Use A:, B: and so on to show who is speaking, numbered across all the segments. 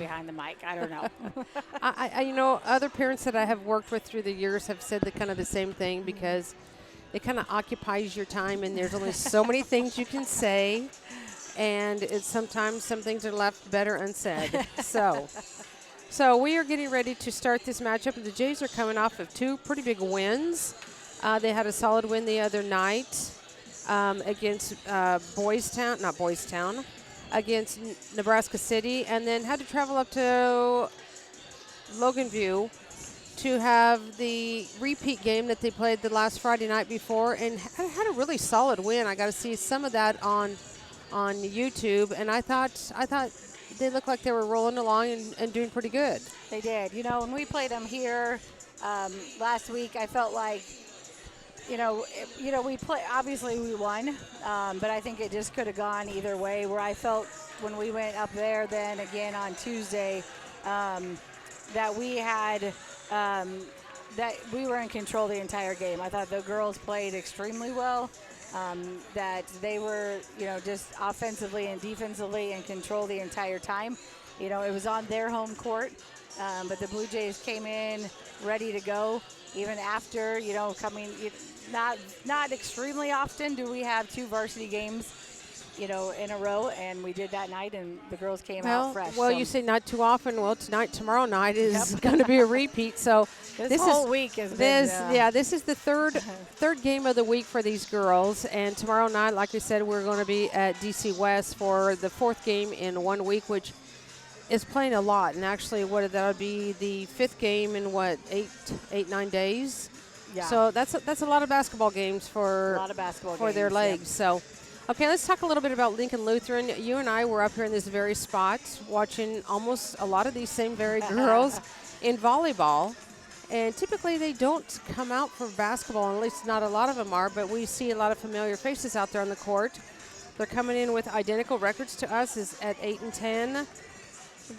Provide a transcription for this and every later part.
A: behind the mic. I don't know.
B: You know, other parents that I have worked with through the years have said the kind of the same thing because it kind of occupies your time, and there's only so many things you can say, and it's sometimes some things are left better unsaid. So we are getting ready to start this matchup. The Jays are coming off of 2 pretty big wins. They had a solid win the other night against against Nebraska City, and then had to travel up to Logan View to have the repeat game that they played the last Friday night before, and had a really solid win. I got to see some of that on YouTube, and I thought they looked like they were rolling along and doing pretty good.
A: They did. You know, when we played them here last week, I felt like, we play. Obviously, we won, but I think it just could have gone either way. Where I felt when we went up there, then again on Tuesday, that we had that we were in control the entire game. I thought the girls played extremely well. That they were, just offensively and defensively in control the entire time. It was on their home court, but the Blue Jays came in ready to go. Even after, coming, not extremely often do we have 2 varsity games, in a row, and we did that night, and the girls came out fresh.
B: Well, you say not too often. Well, tomorrow night is going to be a repeat. So
A: this whole week has been.
B: This is the third game of the week for these girls, and tomorrow night, like I said, we're going to be at DC West for the 4th game in 1 week, which is playing a lot. And actually, that'll be the 5th game in 9 days.
A: Yeah.
B: So that's a lot of basketball games for their legs. So. Okay, let's talk a little bit about Lincoln Lutheran. You and I were up here in this very spot watching almost a lot of these same very girls in volleyball. And typically they don't come out for basketball, at least not a lot of them are, but we see a lot of familiar faces out there on the court. They're coming in with identical records to us at 8-10.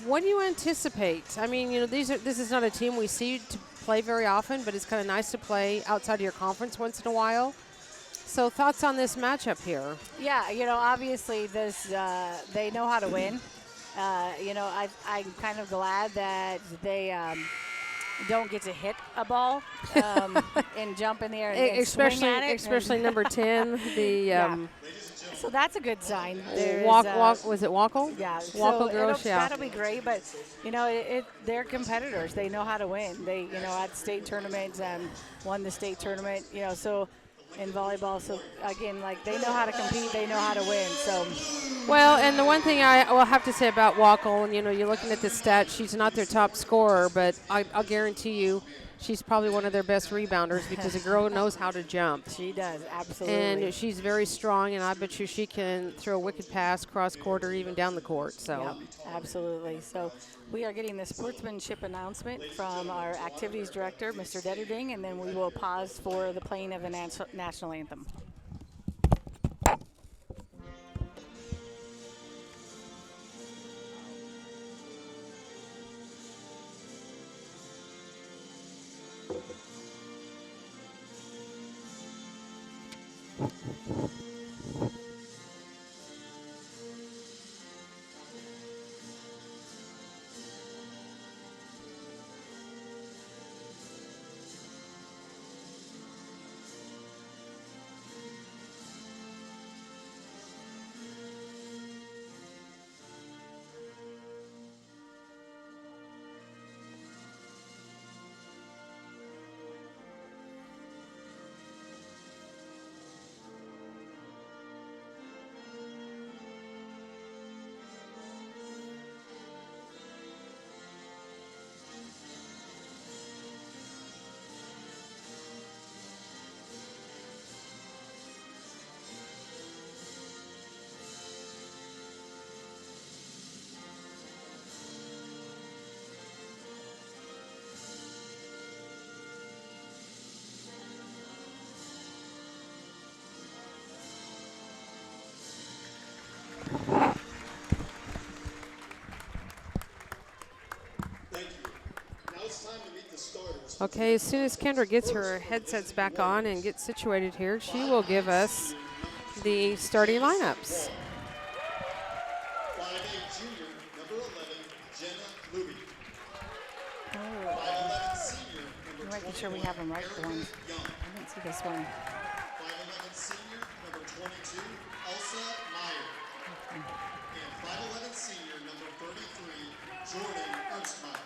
B: What do you anticipate? I mean, this is not a team we see to play very often, but it's kind of nice to play outside of your conference once in a while. So thoughts on this matchup here?
A: Yeah, obviously they know how to win. I'm kind of glad that they don't get to hit a ball and jump in the air and swing at it.
B: Especially number 10,
A: So that's a good sign.
B: Was it Wackle?
A: Yeah.
B: Wackle girls,
A: That'll be great, but, they're competitors. They know how to win. They, at state tournaments won the state tournament, so – in volleyball. So again, they know how to compete, they know how to win. So
B: well, and the one thing I will have to say about Wackle, and you're looking at the stats, she's not their top scorer, but I'll guarantee you she's probably one of their best rebounders because the girl knows how to jump.
A: She does, absolutely.
B: And she's very strong, and I bet you she can throw a wicked pass cross court or even down the court. So
A: yep, absolutely. So we are getting the sportsmanship announcement from our activities director, Mr. Detterding, and then we will pause for the playing of the national anthem.
B: Okay, as soon as Kendra gets her headsets back on and gets situated here, she will give us the starting lineups.
C: 5A junior, number 11, Jenna Luby.
A: Oh.
C: 5'11" senior,
A: I'm
C: number
A: making sure we have them right for
C: Young.
A: ones. I didn't see this one.
C: 5'11" senior, number 22, Elsa Meyer. And 5'11" senior, number 33, Jordan Ernstmeyer.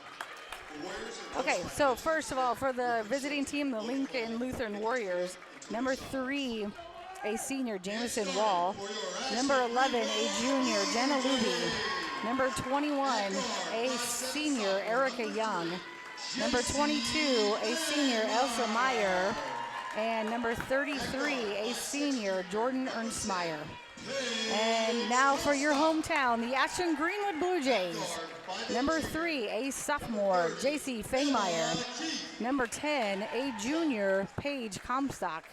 C: The Warriors are
A: Okay, so first of all, for the visiting team, the Lincoln Lutheran Warriors, number 3, a senior, Jamison Wall. Number 11, a junior, Jenna Luby. Number 21, a senior, Erica Young. Number 22, a senior, Elsa Meyer. And number 33, a senior, Jordan Ernstmeyer. And now for your hometown, the Ashland-Greenwood Blue Jays. Number 3, a sophomore, JC Fangmeyer. Number 10, a junior, Paige Comstock.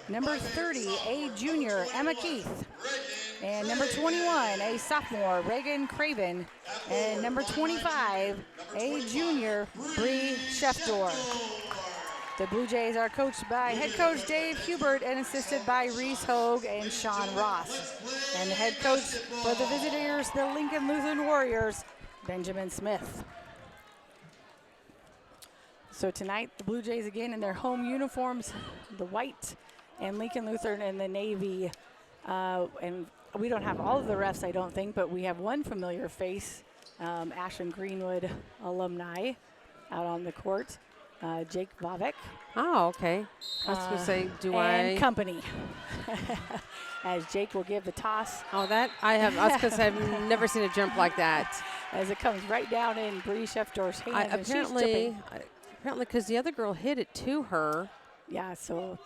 A: Number 30, a junior, Emma Keith. And number 21, a sophomore, Reagan Craven. And number 25, a junior, Bree Shefdor. The Blue Jays are coached by head coach Dave Hubert and assisted by Reese Hogue and Sean Ross. And the head coach for the visitors, the Lincoln Lutheran Warriors, Benjamin Smith. So tonight, the Blue Jays again in their home uniforms, the white, and Lincoln Lutheran in the navy. And we don't have all of the refs, I don't think, but we have one familiar face, Ashland-Greenwood alumni out on the court. Jake Vavek.
B: Oh, okay. I was going to say,
A: and company. As Jake will give the toss.
B: Oh, that I have. I was going to say, I've never seen a jump like that.
A: As it comes right down in Bree Shefdor's hand.
B: Apparently, because the other girl hit it to her.
A: Yeah, so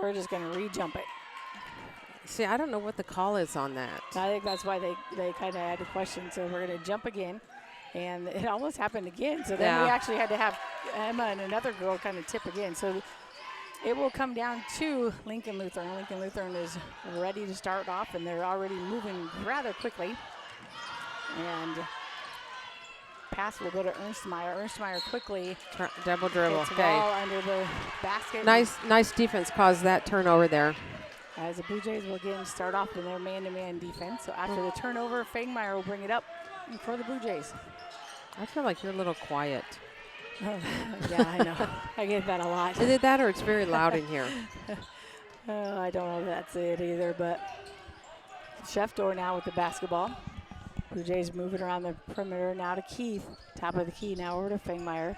A: we're just going to re-jump it.
B: See, I don't know what the call is on that.
A: I think that's why they kind of had a question. So we're going to jump again. And it almost happened again. So then we actually had to have Emma and another girl kind of tip again. So it will come down to Lincoln Lutheran. Lincoln Lutheran is ready to start off, and they're already moving rather quickly. And pass will go to Ernstmeyer. Ernstmeyer quickly.
B: Double dribble.
A: Gets ball under the basket.
B: Nice defense caused that turnover there.
A: As the Blue Jays will again start off in their man-to-man defense. So after the turnover, Fangmeyer will bring it up for the Blue Jays.
B: I feel like you're a little quiet.
A: Oh, yeah, I know. I get that a lot.
B: Is it that or it's very loud in here?
A: I don't know if that's it either, but Shefdor now with the basketball. Blue Jays moving around the perimeter now to Keith. Top of the key now over to Fangmeyer.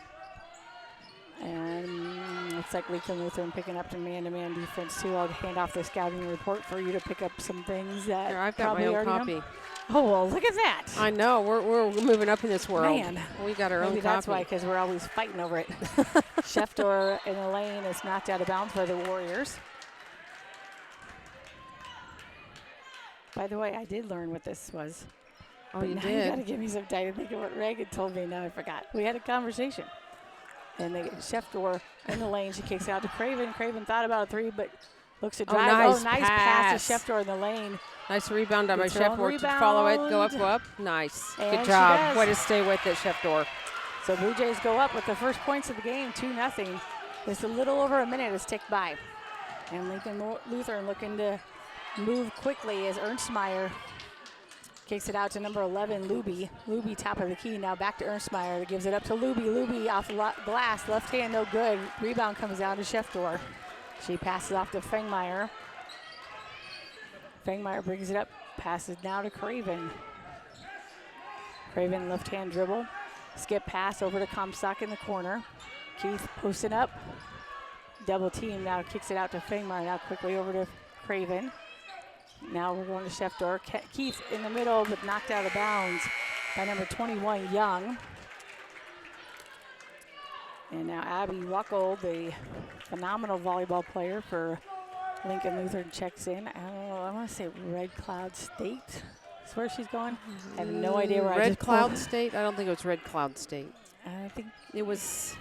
A: And looks like Lincoln Lutheran picking up the man-to-man defense too. I'll hand off the scouting report for you to pick up some things that
B: I've got my own copy.
A: Know. Oh, well, look at that.
B: I know. We're moving up in this world.
A: Man.
B: We got our own copy.
A: That's why, because we're always fighting over it. Shefdor in the lane is knocked out of bounds by the Warriors. By the way, I did learn what this was.
B: Oh,
A: but
B: you
A: now
B: did?
A: You got to give me some time to think of what Reagan told me. Now I forgot. We had a conversation. And they get Shefdor in the lane. She kicks out to Craven. Craven thought about a three, but looks to drive.
B: Nice
A: pass to Shefdor in the lane.
B: Nice rebound by Shefdor to follow it. Go up. Nice. Good job. Way to stay with it, Shefdor.
A: So Blue Jays go up with the first points of the game, 2-0. Just a little over a minute has ticked by. And Lincoln Lutheran looking to move quickly as Ernstmeyer kicks it out to number 11, Luby. Luby top of the key, now back to Ernstmeyer. That gives it up to Luby. Luby off the glass, left hand no good. Rebound comes down to Shefdor. She passes off to Fangmeyer. Fangmeyer brings it up, passes now to Craven. Craven left hand dribble. Skip pass over to Comstock in the corner. Keith posting up. Double team now kicks it out to Fangmeyer. Now quickly over to Craven. Now we're going to Shefdor. Keith in the middle, but knocked out of bounds by number 21, Young. And now Abby Wackel, the phenomenal volleyball player for Lincoln Lutheran, checks in. I don't know, I want to say Red Cloud State. That's where she's going. I have no idea where
B: Red Cloud State? I don't think it was Red Cloud State.
A: I think
B: it was.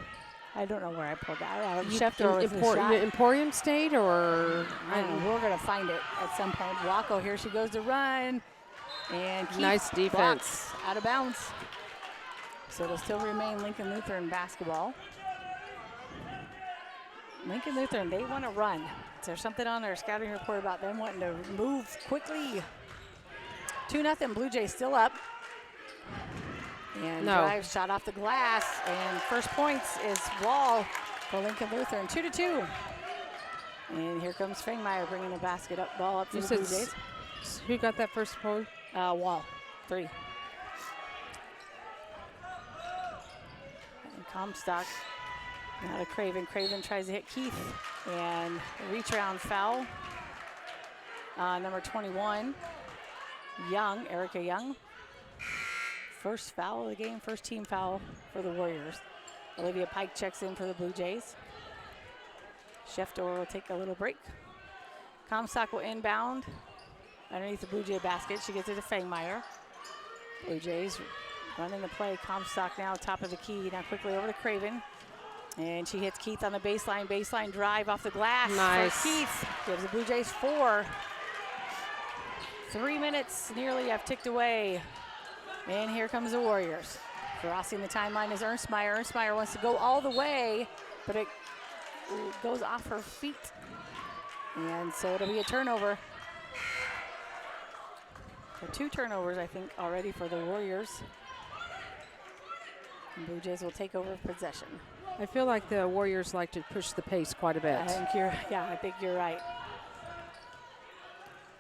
A: I don't know where I pulled that out. Shefdor was the shot.
B: Emporium State or?
A: I don't know. We're going to find it at some point. Wackel, here she goes to run. And Keith
B: nice defense.
A: Out of bounds. So it'll still remain Lincoln Lutheran basketball. Lincoln Lutheran, they want to run. Is there something on their scouting report about them wanting to move quickly? 2-0, Blue Jays still up. And drive shot off the glass. And first points is Wall for Lincoln Lutheran, 2-2. And here comes Fangmeyer bringing the ball up for the Blue Jays.
B: Who got that first point?
A: Wall, 3. And Comstock now to Craven. Craven tries to hit Keith. And a reach around foul. Number 21, Young, Erica Young. First foul of the game, first team foul for the Warriors. Olivia Pike checks in for the Blue Jays. Schefter will take a little break. Comstock will inbound underneath the Blue Jay basket. She gets it to Fangmeyer. Blue Jays running the play. Comstock now top of the key. Now quickly over to Craven. And she hits Keith on the baseline drive off the glass.
B: Nice.
A: For Keith gives the Blue Jays 4. 3 minutes nearly have ticked away. And here comes the Warriors. Crossing the timeline is Ernstmeyer. Ernstmeyer wants to go all the way, but it goes off her feet. And so it'll be a turnover. So 2 turnovers, I think, already for the Warriors. And Blue Jays will take over possession.
B: I feel like the Warriors like to push the pace quite a bit.
A: I think you're right.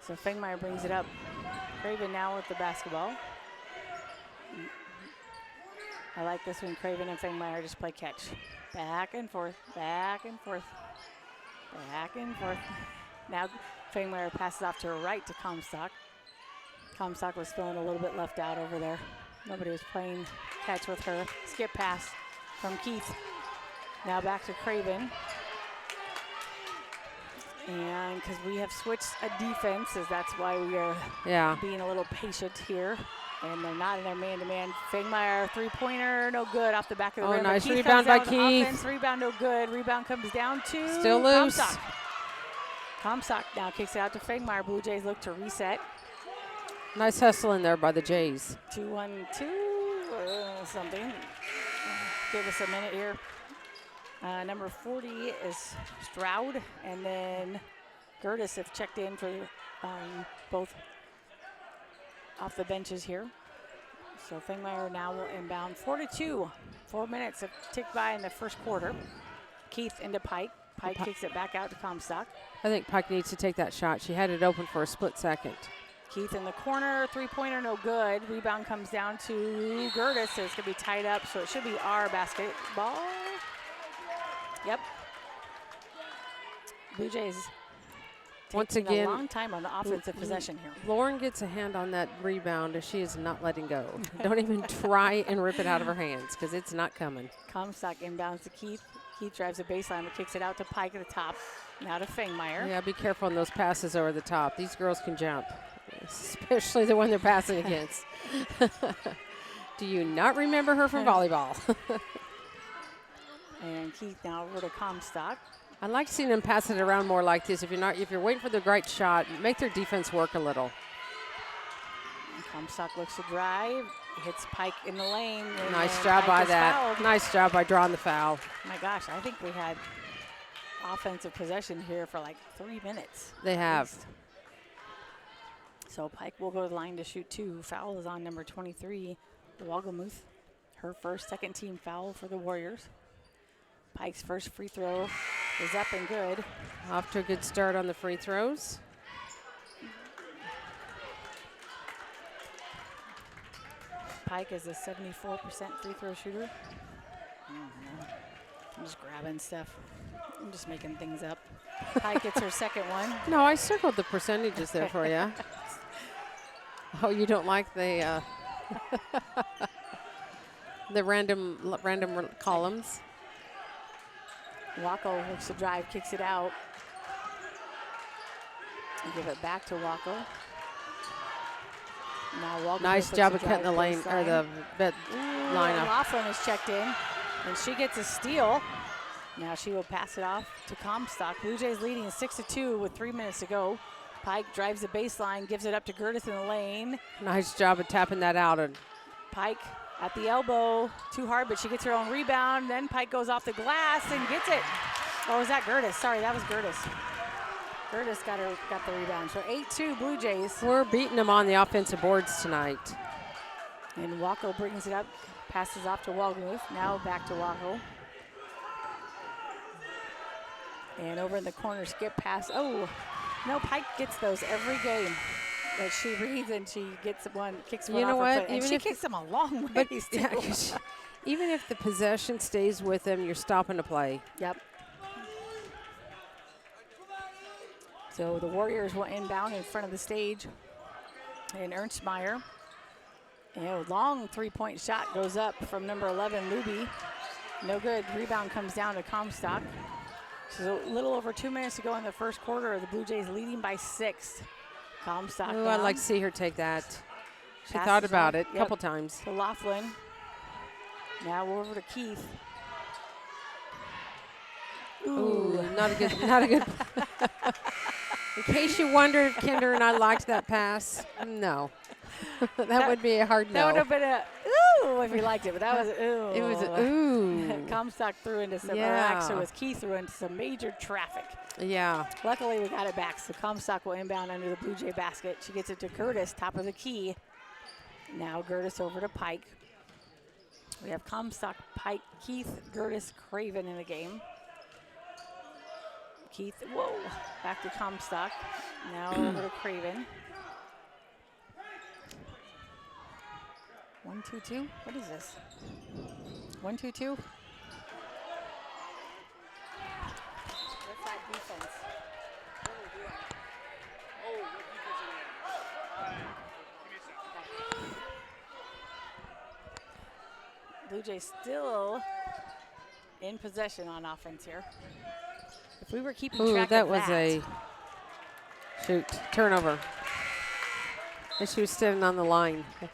A: So Fangmeyer brings it up. Craven now with the basketball. I like this when Craven and Fangmeyer just play catch. Back and forth, back and forth, back and forth. Now Fangmeyer passes off to her right to Comstock. Comstock was feeling a little bit left out over there. Nobody was playing catch with her. Skip pass from Keith. Now back to Craven. And because we have switched a defense, that's why we are being a little patient here. And they're not in their man-to-man. Fangmeyer, three-pointer, no good off the back of the rim.
B: Nice rebound by Keith.
A: Offense, rebound, no good. Rebound comes down to
B: still loose.
A: Comstock now kicks it out to Fangmeyer. Blue Jays look to reset.
B: Nice hustle in there by the Jays.
A: 2-1-2 something. Give us a minute here. Number 40 is Stroud, and then Gertis have checked in for both off the benches here. So Fangmeyer now will inbound. 4-2. 4 minutes have ticked by in the first quarter. Keith into Pike. Pike kicks it back out to Comstock.
B: I think Pike needs to take that shot. She had it open for a split second.
A: Keith in the corner, three-pointer, no good. Rebound comes down to Gertis, so it's going to be tied up, so it should be our basketball. Yep. Blue Jays
B: once again
A: a long time on the offensive possession here.
B: Lauren gets a hand on that rebound, and she is not letting go. Don't even try and rip it out of her hands, because it's not coming.
A: Comstock inbounds to Keith. Keith drives the baseline but kicks it out to Pike at the top. Now to Fangmeyer.
B: Yeah, be careful on those passes over the top. These girls can jump, especially the one they're passing against. Do you not remember her from volleyball?
A: And Keith now over to Comstock.
B: I like seeing them pass it around more like this. If you're waiting for the right shot, make their defense work a little.
A: And Comstock looks to drive, hits Pike in the lane.
B: Nice job by that.
A: Fouled.
B: Nice job by drawing the foul.
A: My gosh, I think we had offensive possession here for like 3 minutes.
B: They have.
A: So Pike will go to the line to shoot 2. Foul is on number 23, Walgamuth. Her first second team foul for the Warriors. Pike's first free throw is up and good.
B: Off to a good start on the free throws.
A: Pike is a 74% free throw shooter. I'm just grabbing stuff. I'm just making things up. Pike gets her second one.
B: No, I circled the percentages there for you. Oh, you don't like the the random columns?
A: Wacko looks to drive, kicks it out. And give it back to Wacko. Now Walker
B: nice job of cutting the lane or the lineup.
A: Laughlin is checked in, and she gets a steal. Now she will pass it off to Comstock. Blue Jays leading 6-2 with 3 minutes to go. Pike drives the baseline, gives it up to Gertis in the lane.
B: Nice job of tapping that out. And
A: Pike at the elbow, too hard, but she gets her own rebound. Then Pike goes off the glass and gets it. Or was that Gertis? Sorry, that was Gertis. Gertis got the rebound. So 8-2 Blue Jays.
B: We're beating them on the offensive boards tonight.
A: And Waco brings it up, passes off to Walgamuth. Now back to Waco. And over in the corner, skip pass. Oh, no, Pike gets those every game. That she reads and she gets one, kicks one off her foot. And she kicks them a long way.
B: Even if the possession stays with them, you're stopping to play.
A: Yep. So the Warriors will inbound in front of the stage. And Ernstmeyer. And a long three-point shot goes up from number 11, Luby. No good. Rebound comes down to Comstock. So a little over 2 minutes to go in the first quarter. The Blue Jays leading by 6. Comstock.
B: Oh, I'd like to see her take that. She thought about it a couple times.
A: To Laughlin. Now we're over to Keith.
B: Ooh, not a good. In case you wondered if Kinder and I liked that pass, no. that would be a hard no.
A: That would have been a ooh if we liked it, but that was ooh.
B: It was a ooh.
A: Comstock threw into some, or actually it was Keith threw into some major traffic.
B: Yeah.
A: Luckily we got it back, so Comstock will inbound under the Blue Jay basket. She gets it to Curtis, top of the key. Now Gertis over to Pike. We have Comstock, Pike, Keith, Gertis, Craven in the game. Keith, whoa, back to Comstock. Now over to Craven. 1-2-2. What is this? 1-2-2. What's that defense? What are we doing? Oh, what defense is Blue Jays still in possession on offense here. If we were keeping track
B: that
A: of
B: was a turnover. And she was standing on the line.
A: I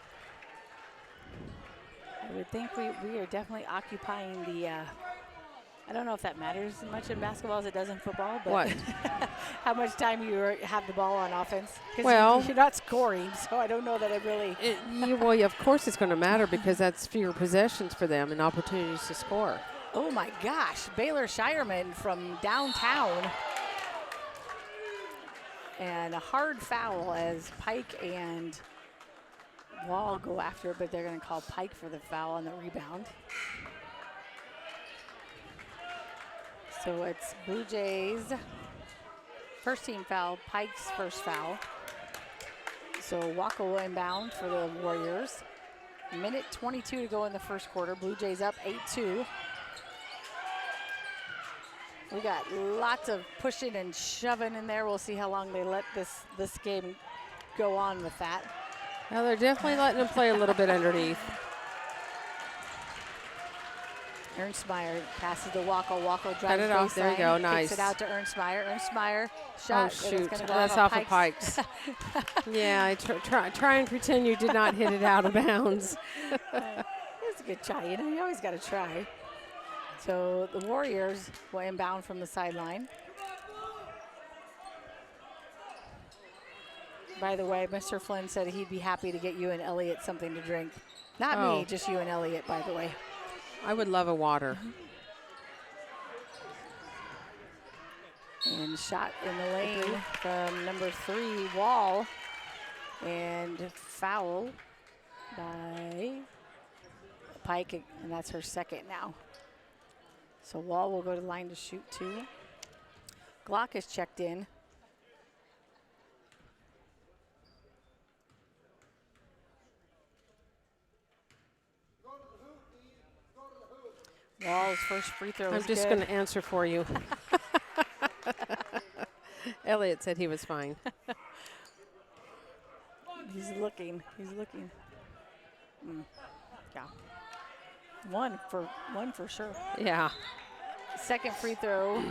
A: would think we are definitely occupying the, I don't know if that matters as much in basketball as it does in football, but
B: what?
A: How much time you have the ball on offense.
B: Well,
A: you're not scoring, so I don't know that it really.
B: Well, of course it's going to matter because that's fewer possessions for them and opportunities to score.
A: Oh my gosh, Baylor Shireman from downtown. And a hard foul as Pike and Wall go after it, but they're going to call Pike for the foul on the rebound. So it's Blue Jays' first team foul, Pike's first foul. So Waco will inbound for the Warriors. Minute 22 to go in the first quarter. Blue Jays up 8-2. We got lots of pushing and shoving in there. We'll see how long they let this game go on with that.
B: Well, they're definitely letting them play a little bit underneath.
A: Ernstmeyer passes to Waco. Waco drives
B: cut it off. There you go. Nice.
A: Kicks it out to Ernstmeyer. Ernstmeyer shot.
B: Oh, shoot.
A: Go
B: that's off of Pikes. Yeah, I try and pretend you did not hit it out of bounds.
A: It's a good try. You know, you always got to try. So the Warriors will inbound from the sideline. By the way, Mr. Flynn said he'd be happy to get you and Elliot something to drink. Not me, just you and Elliot, by the way.
B: I would love a water.
A: And shot in the lane from number 3, Wall. And foul by Pike, and that's her second now. So Wall will go to the line to shoot 2. Glock is checked in. Wall's first free throw is
B: I'm just going to answer for you. Elliot said he was fine.
A: He's looking. Yeah. One for sure.
B: Yeah.
A: Second free throw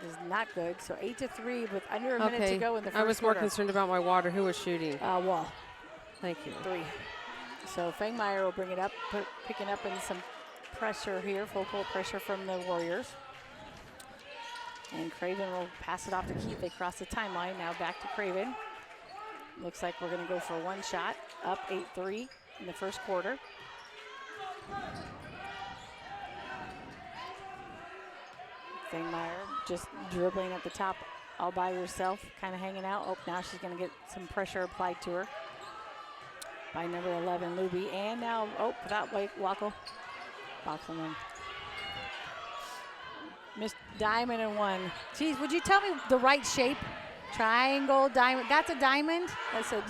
A: is not good. So 8-3 with under a minute to go in the first quarter.
B: I was more concerned about my water. Who was shooting?
A: Wall.
B: Thank you.
A: 3. So Fangmeyer will bring it up, picking up in some pressure here, full court pressure from the Warriors. And Craven will pass it off to Keith. They cross the timeline. Now back to Craven. Looks like we're going to go for one shot. Up 8-3 in the first quarter. Fangmeyer just dribbling at the top all by herself, kind of hanging out. Oh, now she's going to get some pressure applied to her. by number 11, Luby. And now, that way, Wackel. Boxelman. Missed diamond and 1. Geez, would you tell me the right shape? Triangle, diamond. That's a diamond? That's a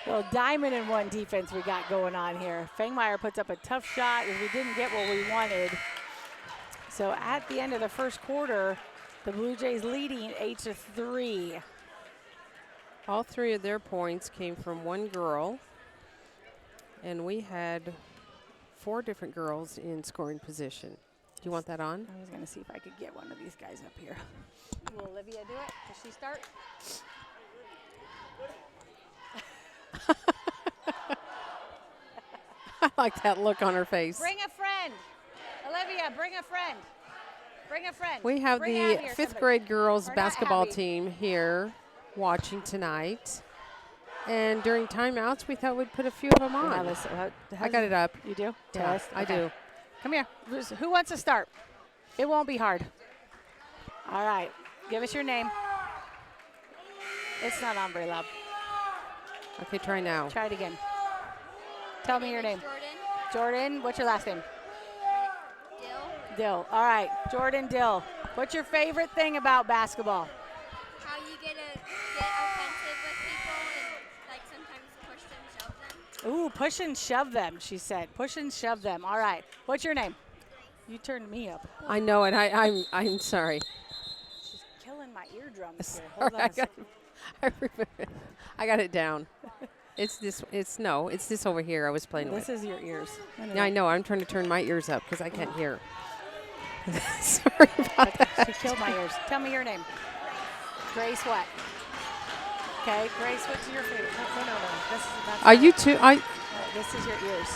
A: well, diamond and 1 defense we got going on here. Fangmeyer puts up a tough shot as we didn't get what we wanted. So at the end of the first quarter, the Blue Jays leading 8-3.
B: All 3 of their points came from 1 girl. And we had 4 different girls in scoring position. Do you want that on?
A: I was going to see if I could get one of these guys up here. Will Olivia do it? Does she start?
B: I like that look on her face.
A: Bring a friend. Olivia, bring a friend. Bring a friend.
B: We have
A: bring
B: the 5th grade girls basketball team here watching tonight. And during timeouts, we thought we'd put a few of them on. I got it up.
A: You do?
B: Yeah, I do.
A: Come here. Who wants to start? It won't be hard. All right. Give us your name. It's not on very loud.
B: Okay, try now.
A: Try it again. Tell me your name. Jordan. What's your last name? Dill. All right. Jordan Dill. What's your favorite thing about basketball?
D: How you get offensive with people and like sometimes push and shove them.
A: Ooh, push and shove them, she said. Push and shove them. All right. What's your name? You turned me up.
B: I know it. I'm sorry.
A: She's killing my eardrums
B: Sorry,
A: here. Hold on a second.
B: I got it down. It's this over here I was playing with.
A: This is your ears. Anyway.
B: Yeah, I know. I'm trying to turn my ears up because I can't hear. Sorry about that.
A: She killed my ears. Tell me your name. Grace what? Okay, Grace, what's your favorite? No. That's
B: Are you too?
A: this is your ears.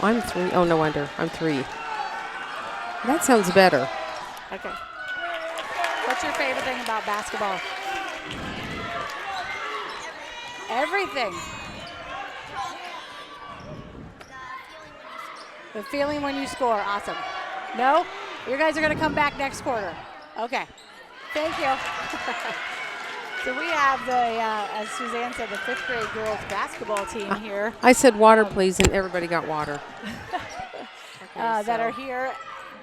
B: I'm 3. Oh, no wonder. I'm 3. That sounds better.
A: Okay. What's your favorite thing about basketball? Everything. The feeling when you score. Awesome. No? You guys are going to come back next quarter. Okay. Thank you. So we have as Suzanne said, the 5th grade girls basketball team here.
B: I said water, please, and everybody got water.
A: That are here,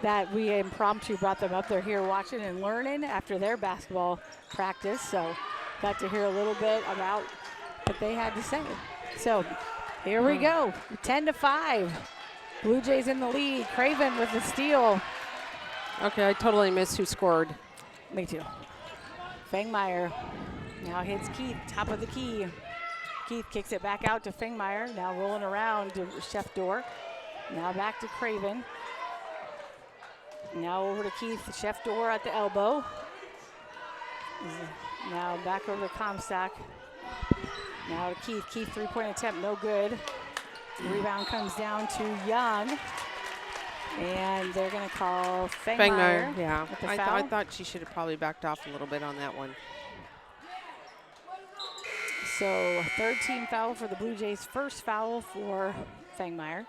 A: that we impromptu brought them up. They're here watching and learning after their basketball practice. So got to hear a little bit about what they had to say. So here we go, 10-5. Blue Jays in the lead. Craven with the steal.
B: Okay, I totally missed who scored.
A: Me too. Fangmeyer now hits Keith, top of the key. Keith kicks it back out to Fangmeyer. Now rolling around to Chef Door. Now back to Craven. Now over to Keith. Chef Door at the elbow. Now back over to Comstock. Now to Keith. Keith 3-point attempt, no good. The rebound comes down to Young. And they're going to call Fangmeyer.
B: Yeah,
A: with the
B: I
A: foul.
B: thought she should have probably backed off a little bit on that one.
A: So 3rd team foul for the Blue Jays. First foul for Fangmeyer.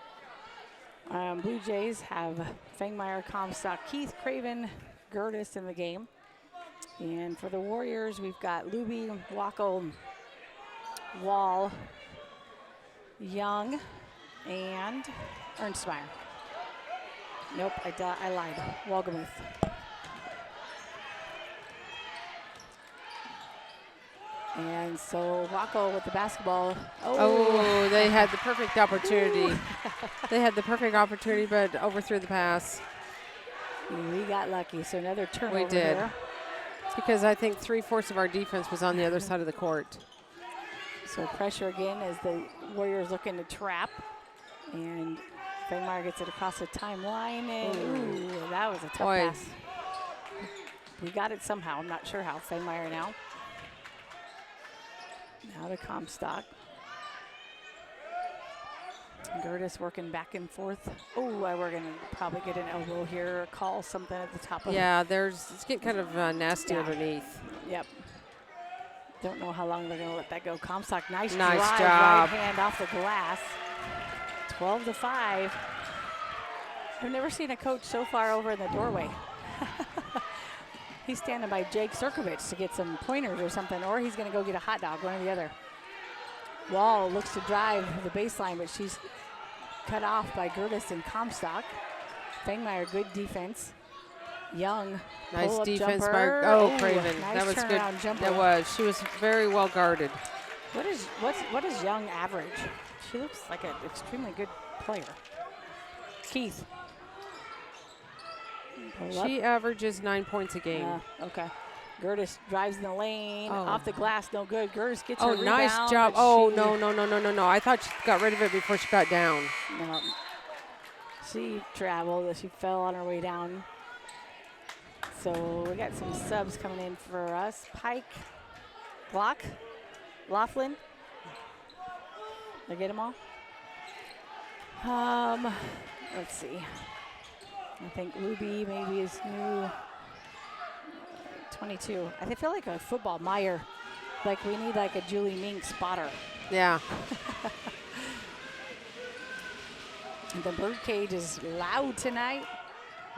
A: Blue Jays have Fangmeyer, Comstock, Keith, Craven, Gertis in the game. And for the Warriors, we've got Luby, Wackel, Wall, Young, and Ernstmeyer. Nope, I lied. Walgamuth. And so Wackel with the basketball.
B: Oh, they had the perfect opportunity. They had the perfect opportunity, but overthrew the pass.
A: We got lucky. So another turnover.
B: We did.
A: Here.
B: Because I think 3/4 of our defense was on the other side of the court.
A: So pressure again as the Warriors looking to trap. And Fangmeyer gets it across the timeline. And ooh, that was a tough pass. We got it somehow. I'm not sure how. Fangmeyer now. Now to Comstock. Gertis working back and forth. Oh, we're going to probably get an elbow here or call something at the top of
B: it's getting kind of nasty underneath.
A: Yep. Don't know how long they're going to let that go. Comstock, nice
B: job.
A: Right hand off the glass. 12-5. I've never seen a coach so far over in the doorway. He's standing by Jake Sirkovich to get some pointers or something, or he's going to go get a hot dog, one or the other. Wall looks to drive the baseline, but she's cut off by Gertis and Comstock. Fangmeyer, good defense. Young,
B: nice defense
A: jumper.
B: by Craven.
A: Nice
B: That was good.
A: Jumper.
B: That was. She was very well guarded.
A: What is Young average? She looks like an extremely good player. Keith.
B: She averages 9 points a game.
A: Okay. Gertis drives in the lane, off the glass, no good. Gertis gets her rebound.
B: Nice job. No. I thought she got rid of it before she got down.
A: No. She traveled. She fell on her way down. So we got some subs coming in for us. Pike, Glock, Laughlin. Did I get them all? Let's see. I think Ruby maybe is new. 22. I feel like a football Meyer. Like we need like a Julie Mink spotter.
B: Yeah.
A: And the birdcage is loud tonight.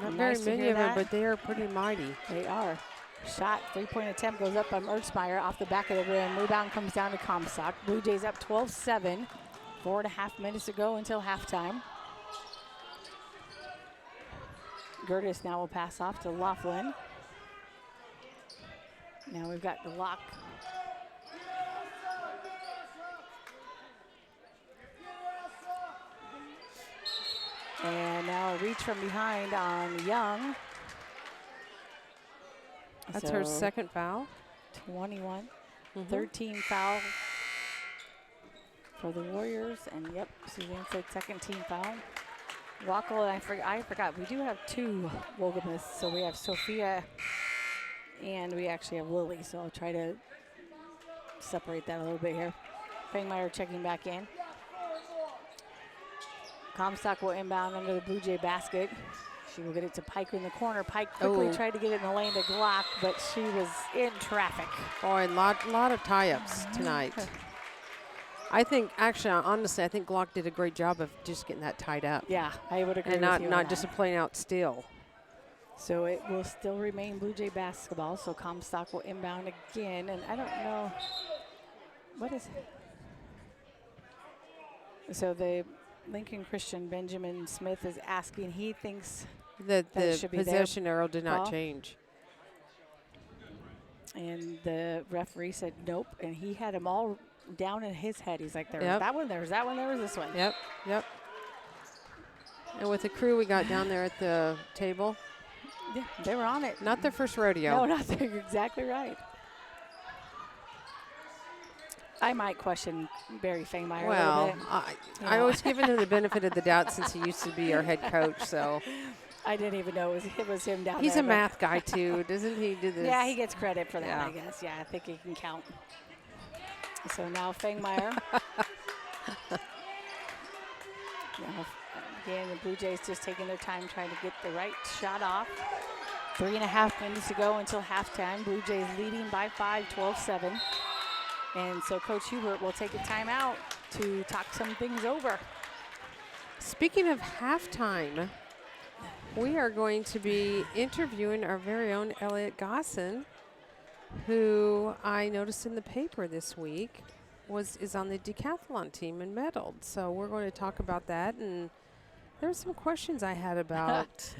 B: Not very many of them, but they are pretty mighty.
A: They are. Shot, 3-point attempt goes up by Ertzmeyer off the back of the rim. Rebound comes down to Comstock. Blue Jays up 12-7. 4.5 minutes to go until halftime. Gertis now will pass off to Laughlin. Now we've got the lock. And now a reach from behind on Young.
B: That's her second foul.
A: 21. 13 foul for the Warriors. And yep, Suzanne said second team foul. Wackel, and I forgot, we do have 2 Wolgamas. So we have Sophia and we actually have Lily. So I'll try to separate that a little bit here. Fangmeyer checking back in. Comstock will inbound under the Blue Jay basket. She will get it to Pike in the corner. Pike quickly tried to get it in the lane to Glock, but she was in traffic.
B: Boy, lot of tie-ups tonight. I think, actually, honestly, I think Glock did a great job of just getting that tied up.
A: Yeah, I would agree
B: and
A: with you
B: not just playing out still.
A: So it will still remain Blue Jay basketball. So Comstock will inbound again, and I don't know what is it. So the Lincoln Christian Benjamin Smith is asking. He thinks
B: that the possession arrow did not change.
A: And the referee said nope, and he had them all down in his head. He's like, there was that one, there was that one, there was this one.
B: Yep. And with the crew we got down there at the table.
A: Yeah, they were on it.
B: Not their first rodeo.
A: No, not there. You're exactly right. I might question Barry Fangmeyer a little bit.
B: I was giving him the benefit of the doubt since he used to be our head coach, so.
A: I didn't even know it was him down there.
B: He's a math guy, too. Doesn't he do this?
A: Yeah, he gets credit for that, I guess. Yeah, I think he can count. So now Fangmeyer. Now, again, the Blue Jays just taking their time trying to get the right shot off. 3.5 minutes to go until halftime. Blue Jays leading by 5, 12-7. And so Coach Hubert will take a timeout to talk some things over.
B: Speaking of halftime, we are going to be interviewing our very own Elliot Gosson, who I noticed in the paper this week is on the decathlon team and medaled. So we're going to talk about that. And there's some questions I had about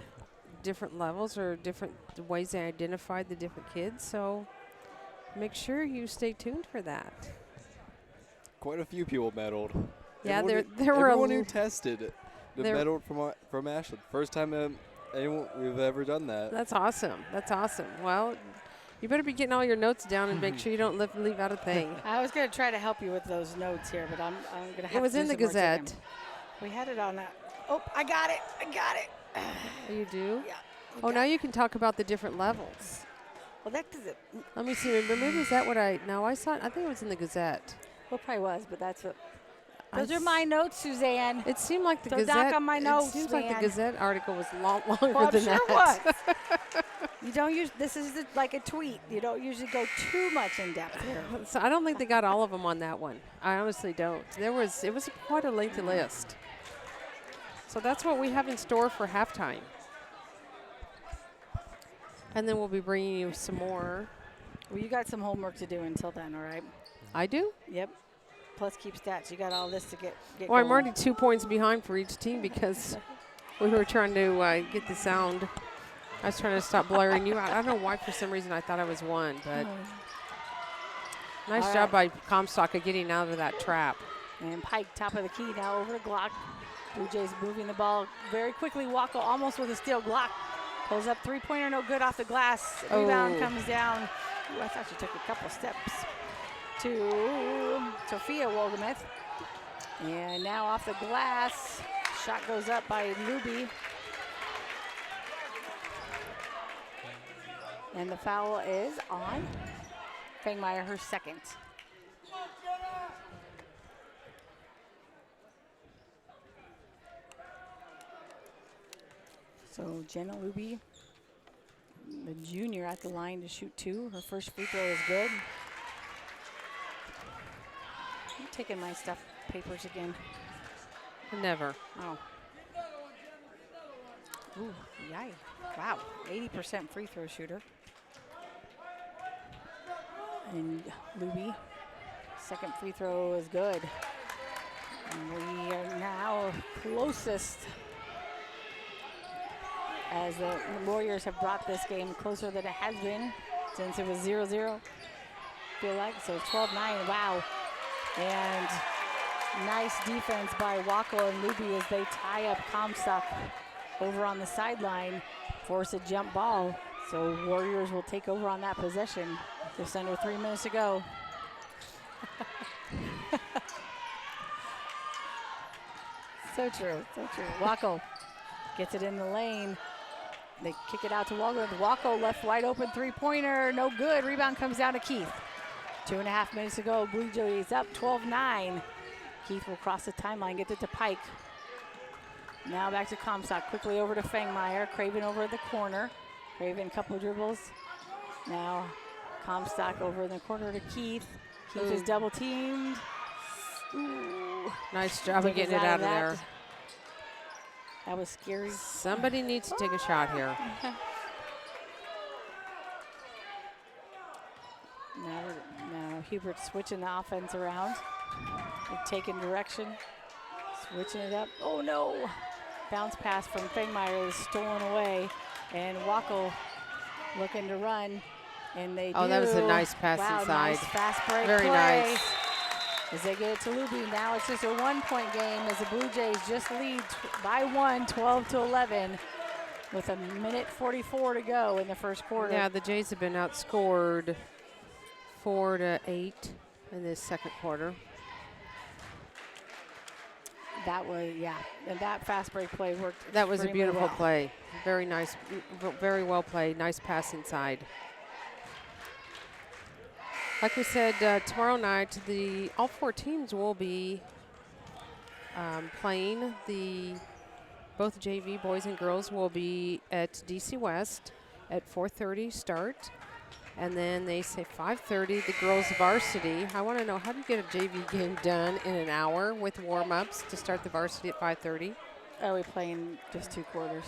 B: different levels or different ways they identified the different kids. So make sure you stay tuned for that.
E: Quite a few people medaled.
B: Yeah,
E: everyone
B: there were
E: everyone who tested medaled from Ashland. First time anyone we've ever done that.
B: That's awesome. That's awesome. Well, you better be getting all your notes down and make sure you don't leave out a thing.
A: I was going to try to help you with those notes here, but I'm going to have to.
B: It was in the Gazette.
A: We had it on that. Oh, I got it.
B: Oh, you do?
A: Yeah.
B: Oh, now you can talk about the different levels.
A: Well, that does it.
B: Let me see. Maybe is that what I saw it. I think it was in the Gazette.
A: Well, probably was, but that's what. Those are my notes, Suzanne.
B: It seemed like the Gazette.
A: Knock on my notes,
B: it seems like the Gazette article was longer than
A: sure
B: that.
A: Was. You don't use this is like a tweet. You don't usually go too much in depth here.
B: So I don't think they got all of them on that one. I honestly don't. It was quite a lengthy list. So that's what we have in store for halftime. And then we'll be bringing you some more.
A: Well, you got some homework to do until then, all right?
B: I do?
A: Yep. Plus keep stats. You got all this to get
B: Well, I'm
A: going.
B: already 2 points behind for each team because we were trying to get the sound. I was trying to stop blaring you out. I don't know why for some reason I thought I was 1, but nice
A: All
B: job by
A: right.
B: Comstock of getting out of that trap.
A: And Pike, top of the key, now over to Glock. Blue Jays moving the ball very quickly. Wacko almost with a steal. Glock pulls up three-pointer, no good off the glass. Rebound comes down. Ooh, I thought she took a couple steps to Sophia Wolgamuth. And now off the glass. Shot goes up by Luby. And the foul is on Fangmeyer, her second. So Jenna Luby, the junior, at the line to shoot 2. Her first free throw is good. I'm taking my stuff papers again.
B: Never.
A: Oh. Ooh, yay. Wow, 80% free throw shooter. And Luby, second free throw is good. And we are now closest, as the Warriors have brought this game closer than it has been since it was 0-0, feel like. So 12-9, wow. And nice defense by Wacko and Luby as they tie up Comstock over on the sideline, force a jump ball. So Warriors will take over on that possession. Just under 3 minutes to go. So true, so true. Wacko gets it in the lane. They kick it out to Walgo. Wacko left wide open three-pointer, no good. Rebound comes down to Keith. 2.5 minutes to go. Blue Jays up 12-9. Keith will cross the timeline, get it to Pike. Now back to Comstock, quickly over to Fangmeyer. Craven over at the corner. Craven, couple dribbles. Now Comstock over in the corner to Keith. Keith is double teamed. Ooh.
B: Nice job of getting it out of there.
A: That was scary.
B: Somebody needs to take a shot here.
A: Now Hubert switching the offense around. They're taking direction, switching it up. Oh no! Bounce pass from Fangmeyer is stolen away, and Wacko looking to run, and they do.
B: Oh, that was a nice pass inside.
A: Nice fast break
B: Very
A: play.
B: nice.
A: As they get it to Luby, now it's just a 1-point game as the Blue Jays just lead by 1, 12-11, with 1:44 to go in the first quarter.
B: Yeah, the Jays have been outscored 4-8 in this second quarter.
A: That was, yeah, and that fast break play worked.
B: That was a beautiful
A: well.
B: play. Very nice, very well played. Nice pass inside. Like we said, tomorrow night, all 4 teams will be playing. Both JV boys and girls will be at DC West at 4:30 start. And then they say 5:30, the girls varsity. I want to know, how do you get a JV game done in an hour with warm-ups to start the varsity at 5:30?
A: Are we playing just 2 quarters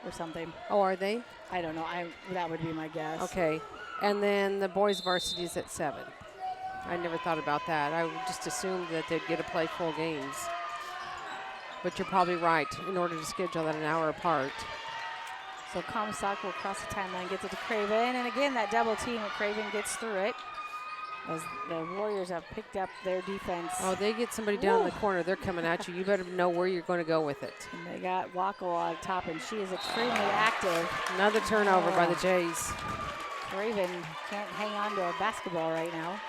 A: or something?
B: Oh, are they?
A: I don't know. That would be my guess.
B: Okay. And then the boys varsity is at 7. I never thought about that. I just assumed that they'd get to play full games. But you're probably right, in order to schedule that an hour apart.
A: So Comstock will cross the timeline, gets it to Craven, and again that double team, and Craven gets through it. As the Warriors have picked up their defense.
B: Oh, they get somebody down in the corner. They're coming at you. You better know where you're going to go with it.
A: And they got Wacko on top, and she is extremely active.
B: Another turnover by the Jays.
A: Craven can't hang on to a basketball right now.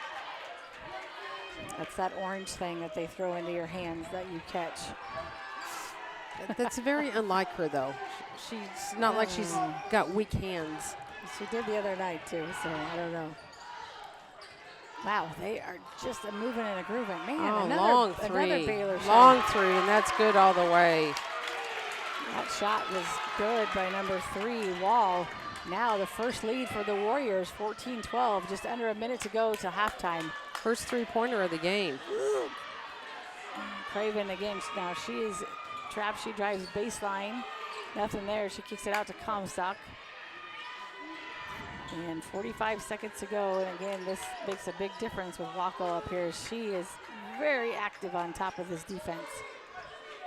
A: That's that orange thing that they throw into your hands that you catch.
B: That's very unlike her, though. She's not like she's got weak hands.
A: She did the other night, too, so I don't know. Wow, they are just moving and a grooving. Man,
B: long three.
A: Another Baylor shot.
B: Long three, and that's good all the way.
A: That shot was good by number 3, Wall. Now the first lead for the Warriors, 14-12, just under a minute to go to halftime.
B: First three-pointer of the game.
A: Craven again, now she is trapped, she drives baseline. Nothing there, she kicks it out to Comstock. And 45 seconds to go. And again, this makes a big difference with Wacko up here. She is very active on top of this defense.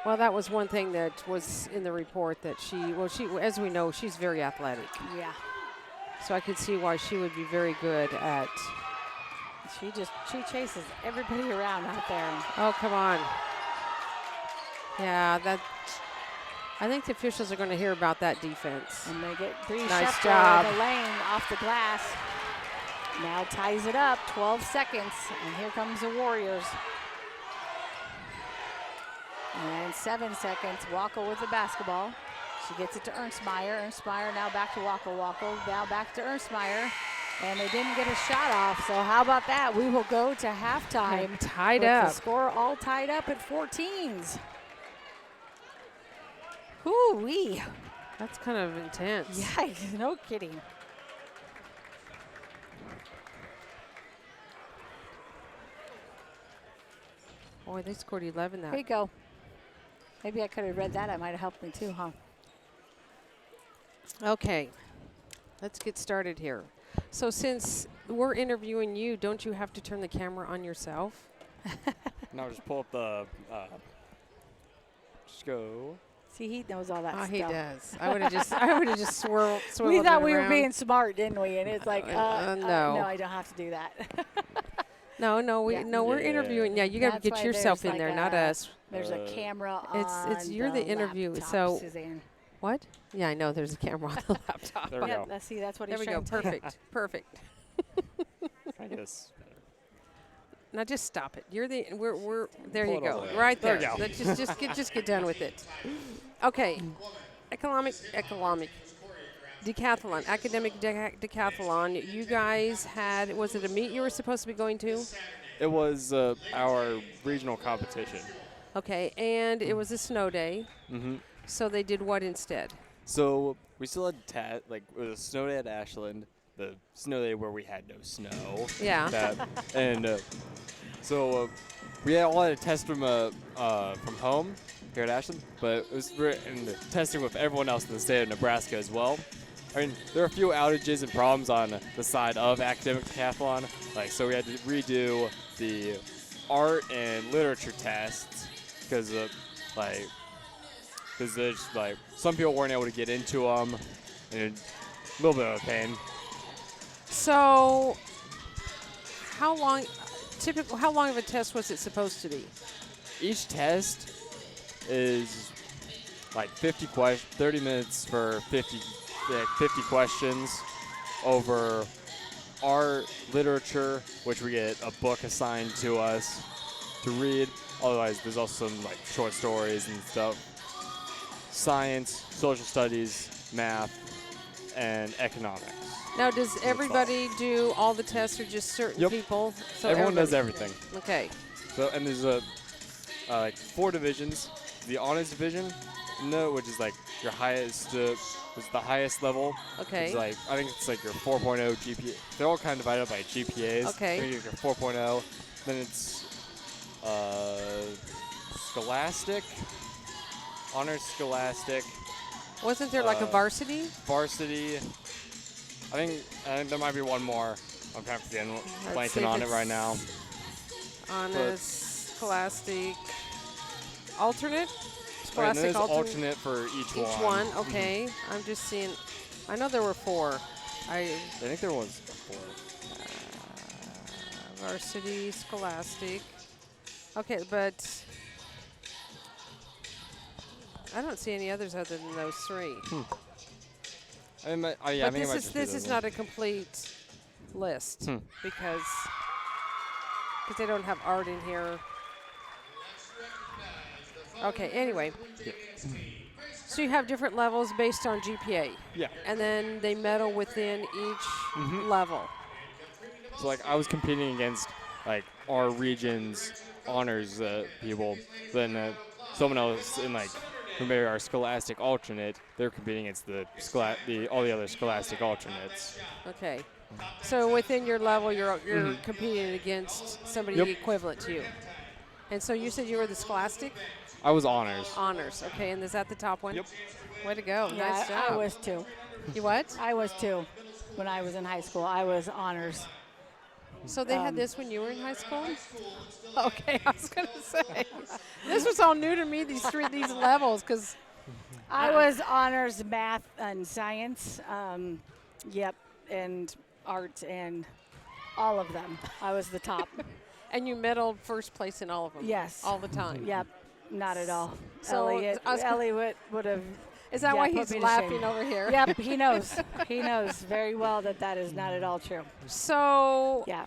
B: Well, that was one thing that was in the report that she, as we know, she's very athletic.
A: Yeah.
B: So I could see why she would be very good at.
A: She chases everybody around out there.
B: Oh, come on. Yeah, I think the officials are going to hear about that defense.
A: And they get Bree
B: Nice
A: Schefter
B: job.
A: in the lane off the glass. Now ties it up, 12 seconds, and here comes the Warriors. And 7 seconds, Wacko with the basketball. She gets it to Ernstmeyer. Ernstmeyer now back to Wacko. Wacko now back to Ernstmeyer. And they didn't get a shot off, so how about that? We will go to halftime.
B: Tied
A: with
B: up.
A: The score all tied up at 14s. Ooh-wee.
B: That's kind of intense.
A: Yeah, no kidding.
B: Boy, they scored 11 that.
A: Here you go. Maybe I could have read that. It might have helped me too, huh?
B: Okay, let's get started here. So since we're interviewing you, don't you have to turn the camera on yourself?
E: Now just pull up the. Just go.
A: See, he knows all that
B: Oh,
A: stuff.
B: he does. I would have just swirled.
A: We thought we were
B: around.
A: being smart, didn't we? And it's like,
B: no.
A: no, I don't have to do that.
B: No, we're
E: Yeah.
B: interviewing. Yeah, you got to
A: That's
B: get
A: why
B: yourself
A: there's
B: in there,
A: like
B: not us.
A: There's a camera on.
B: It's you're the interview,
A: laptop,
B: so-
A: Suzanne.
B: What? Yeah, I know. There's a camera on the laptop.
E: There we
A: Yeah,
E: go.
A: let's see. That's what
B: There
A: he's
B: we go.
A: trying to tell you.
B: Perfect. Perfect.
E: I guess.
B: Now just stop it. You're the we're there.
E: Pull
B: You
E: it
B: go.
E: over there.
B: Right
E: There
B: there.
E: you go.
B: Let's just get done with it. Okay. Economic decathlon, academic decathlon. You guys had, was it a meet you were supposed to be going to?
E: It was our regional competition.
B: Okay, and it was a snow day.
E: Mm-hmm.
B: So they did what instead?
E: So we still had it was a snow day at Ashland, the snow day where we had no snow.
B: Yeah.
E: So we all had a test from home here at Ashland, but it was in the testing with everyone else in the state of Nebraska as well. I mean, there are a few outages and problems on the side of academic decathlon. So we had to redo the art and literature tests because some people weren't able to get into them, and a little bit of a pain.
B: So how long of a test was it supposed to be?
E: Each test is 30 minutes for 50 questions over art, literature, which we get a book assigned to us to read. Otherwise, there's also some short stories and stuff. Science, social studies, math, and economics.
B: Now, does everybody do all the tests or just certain people? So
E: everyone does everything.
B: Okay.
E: So, and there's 4 divisions. The honors division, which is your highest, is the highest level.
B: Okay.
E: It's I think it's your 4.0 GPA. They're all kind of divided by GPAs.
B: Okay.
E: I think your 4.0. Then it's Scholastic, honors Scholastic.
B: Wasn't there a varsity?
E: Varsity. I think there might be one more. I'm kind of blanking on it right now.
B: Honors, Scholastic, alternate?
E: Right, and then
B: Scholastic
E: there's alternate for each one.
B: Each one, okay. I'm just seeing. I know there were 4.
E: I think there was 4.
B: Varsity, Scholastic. Okay, but I don't see any others other than those 3.
E: I think
B: this is not a complete list because they don't have art in here. Okay, anyway.
E: Yeah.
B: So you have different levels based on GPA.
E: Yeah.
B: And then they medal within each level.
E: So I was competing against our region's honors people. Then someone else in who made our Scholastic alternate, they're competing against all the other Scholastic alternates.
B: Okay. So within your level, you're competing against somebody equivalent to you. And so you said you were the Scholastic?
E: I was honors.
B: Honors. Okay, and is that the top one?
E: Yep.
B: Way to go.
A: Yeah,
B: nice job.
A: I was too.
B: You what?
A: I was too. when I was in high school. I was honors.
B: So they had this when you were in high school? Okay, I was going to say. This was all new to me, these levels, because
A: I was honors math and science, yep, and art and all of them. I was the top.
B: And you medaled first place in all of them?
A: Yes.
B: All the time?
A: Yep, not at all.
B: So
A: Elliot would have.
B: Is that why
A: put
B: he's
A: me to
B: laughing
A: shame.
B: over here?
A: Yep, he knows. He knows very well that is not at all true.
B: So,
A: Yeah.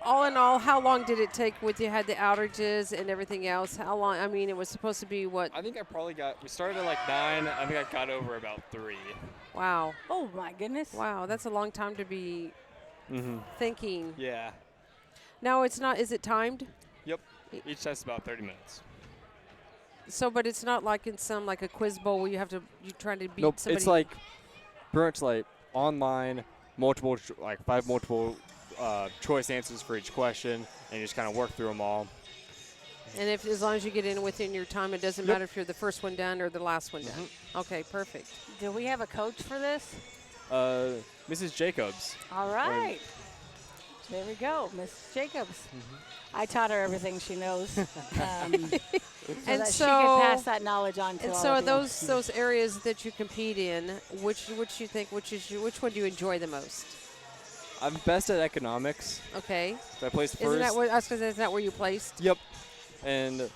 B: all in all, how long did it take with you had the outages and everything else? How long? I mean, it was supposed to be what?
E: I think we started at like 9. I think I got over about 3.
B: Wow.
A: Oh, my goodness.
B: Wow, that's a long time to be thinking.
E: Yeah.
B: No, it's not. Is it timed?
E: Yep. Each test about 30 minutes.
B: So, but it's not like in some like a quiz bowl where you're trying to beat
E: Nope.
B: somebody.
E: It's like pretty much like online, like 5 multiple choice answers for each question, and you just kind of work through them all.
B: And as long as you get in within your time, it doesn't matter if you're the first one done or the last one done. Okay, perfect.
A: Do we have a coach for this?
E: Mrs. Jacobs.
A: All right. There we go, Miss Jacobs. I taught her everything she knows, so
B: And
A: that she can pass that knowledge on to
B: And
A: all
B: so
A: of you.
B: those areas that you compete in, which you think which one do you enjoy the most?
E: I'm best at economics.
B: Okay.
E: So I placed first.
B: Isn't that what I was gonna say, isn't that where you placed?
E: Yep. And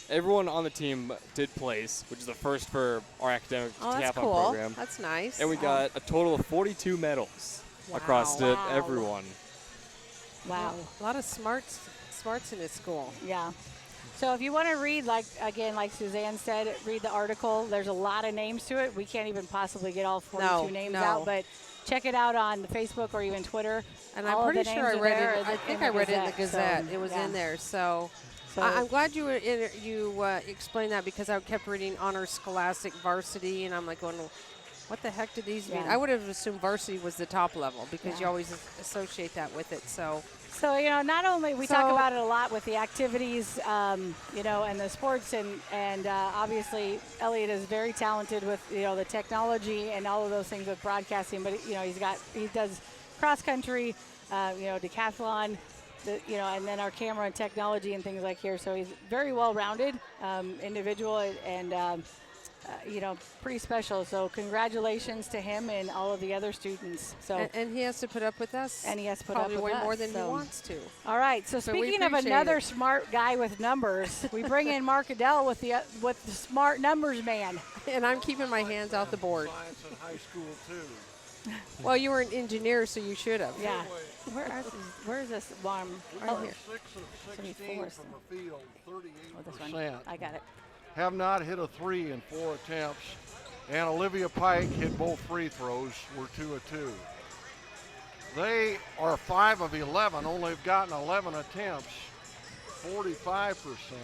E: everyone on the team did place, which is the first for our academic
B: Oh, that's
E: decathlon
B: cool.
E: program.
B: That's nice.
E: And we got a total of 42 medals across it,
A: Wow.
E: everyone.
A: Wow.
B: A lot of smarts in this school.
A: Yeah. So if you want to read, like Suzanne said, read the article. There's a lot of names to it. We can't even possibly get all 42 names out, but check it out on Facebook or even Twitter.
B: And
A: All
B: I'm
A: of the
B: pretty sure
A: names
B: I
A: are
B: read
A: there
B: it. I think I read it in the Gazette.
A: so,
B: It was
A: yeah.
B: in there. So
A: So
B: I'm glad you explained that, because I kept reading honors scholastic varsity, and I'm like going, what the heck do these mean?
A: Yeah.
B: I would have assumed varsity was the top level, because you
A: Yeah.
B: always associate that with it. So
A: not only we talk about it a lot with the activities, and the sports, and obviously Elliot is very talented with the technology and all of those things with broadcasting. But he does cross country, decathlon, and then our camera and technology and things like here. So he's very well rounded individual and pretty special. So congratulations to him and all of the other students. So
B: and he has to put up with us.
A: And he has to put
B: probably
A: up with
B: way
A: us,
B: more than he
A: so.
B: wants to.
A: All right. So
B: But we
A: speaking of
B: appreciate
A: another
B: it.
A: smart guy with numbers, we bring in Mark Adele with the smart numbers man.
B: And I'm keeping my hands off the board.
F: Science in high school too.
B: Well, you were an engineer, so you should have.
A: Yeah. Where is this one?
B: Right here.
F: 6 of 16 from the field,
A: Oh, this one.
F: 38%.
A: I got it.
F: Have not hit a 3 in 4 attempts. And Olivia Pike hit both free throws, were 2 of 2. They are 5 of 11, only have gotten 11 attempts, 45%.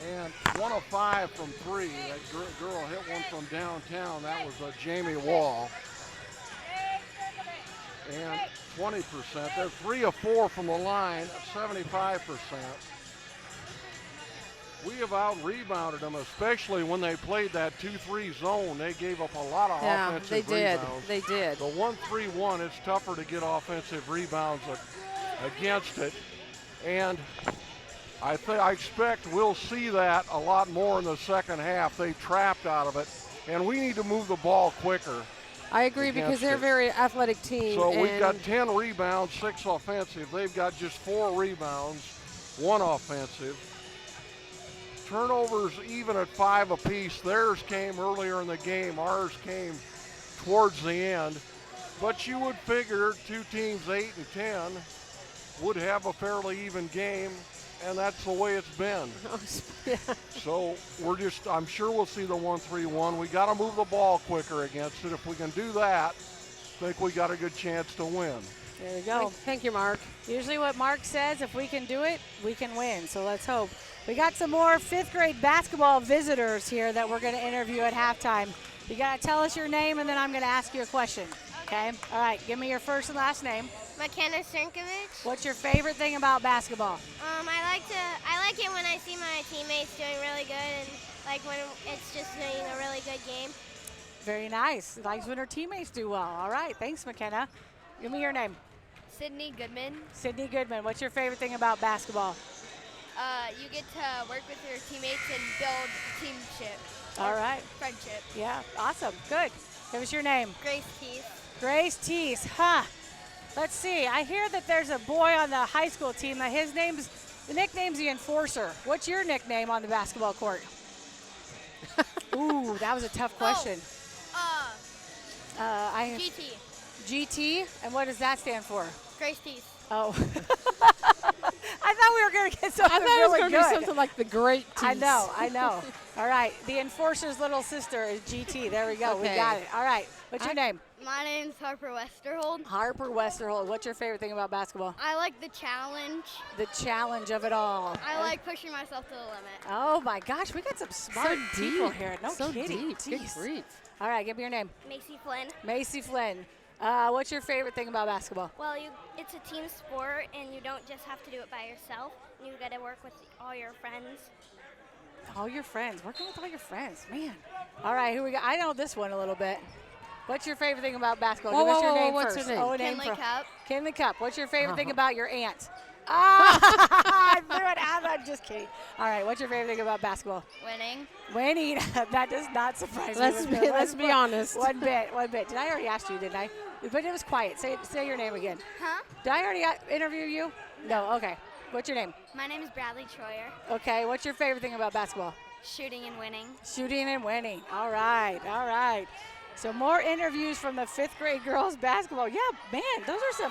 F: And 1 of 5 from 3. That girl hit one from downtown. That was Jamie Wall. And 20%. They're 3 of 4 from the line, 75%. We have out-rebounded them, especially when they played that 2-3 zone. They gave up a lot of offensive rebounds.
B: They did.
F: The 1-3-1, it's tougher to get offensive rebounds against it. And I expect we'll see that a lot more in the second half. They trapped out of it. And we need to move the ball quicker.
B: I agree, because they're a very athletic team.
F: So we've got 10 rebounds, 6 offensive. They've got just 4 rebounds, 1 offensive. Turnovers even at 5 apiece. Theirs came earlier in the game. Ours came towards the end. But you would figure 2 teams, 8 and 10, would have a fairly even game, and that's the way it's been. So I'm sure we'll see the 1-3-1. We got to move the ball quicker against it. If we can do that, I think we got a good chance to win.
A: There you go.
B: Thank you, Mark.
A: Usually what Mark says, if we can do it, we can win. So let's hope. We got some more 5th grade basketball visitors here that we're going to interview at halftime. You got to tell us your name, and then I'm going to ask you a question. Okay? All right. Give me your first and last name.
D: McKenna Sternkovich.
A: What's your favorite thing about basketball?
D: I like it when I see my teammates doing really good, and like when it's just being a really good game.
A: Very nice. Likes when her teammates do well. All right. Thanks, McKenna. Give me your name.
D: Sydney Goodman.
A: Sydney Goodman. What's your favorite thing about basketball?
D: You get to work with your teammates and build teamship.
A: All right.
D: Friendship.
A: Yeah. Awesome. Good. Give us your name.
D: Grace Keith.
A: Grace Teese. Huh. Let's see. I hear that there's a boy on the high school team that the nickname's the Enforcer. What's your nickname on the basketball court? Ooh, that was a tough question.
D: GT.
A: GT, and what does that stand for?
D: Grace Teeth.
A: Oh. I thought we were going to get something really good.
B: I thought it was going to be something like the Great Teeth.
A: I know. All right. The Enforcer's little sister is GT. There we go.
B: Okay.
A: We got it. All right. What's your name?
D: My name's Harper Westerhold.
A: Harper Westerhold. What's your favorite thing about basketball?
D: I like the challenge.
A: The challenge of it all.
D: I like pushing myself to the limit.
A: Oh, my gosh. We got some smart people here. No
B: so
A: kidding.
B: Deep. Good
A: Jeez.
B: grief.
A: All right. Give me your name.
D: Macy Flynn.
A: Macy Flynn. What's your favorite thing about basketball?
D: Well, it's a team sport, and you don't just have to do it by yourself. You got to work with all your friends.
A: All your friends. Working with all your friends. Man. All right. Here we go. I know this one a little bit. What's your favorite thing about basketball? Give us your name
B: what's
A: first.
B: your name?
A: Oh, name
D: Kinley Cup.
A: Kinley Cup. What's your favorite thing about your aunt? I threw it out. I'm just kidding. All right. What's your favorite thing about basketball?
D: Winning.
A: Winning. That does not surprise me.
B: Let's be honest.
A: One bit. Did I already ask you, didn't I? But it was quiet. Say your name again.
D: Huh?
A: Did I already interview you? No. Okay. What's your name?
D: My name is Bradley Troyer.
A: Okay. What's your favorite thing about basketball?
D: Shooting and winning.
A: Shooting and winning. All right. All right. So more interviews from the 5th grade girls basketball. Yeah, man, those are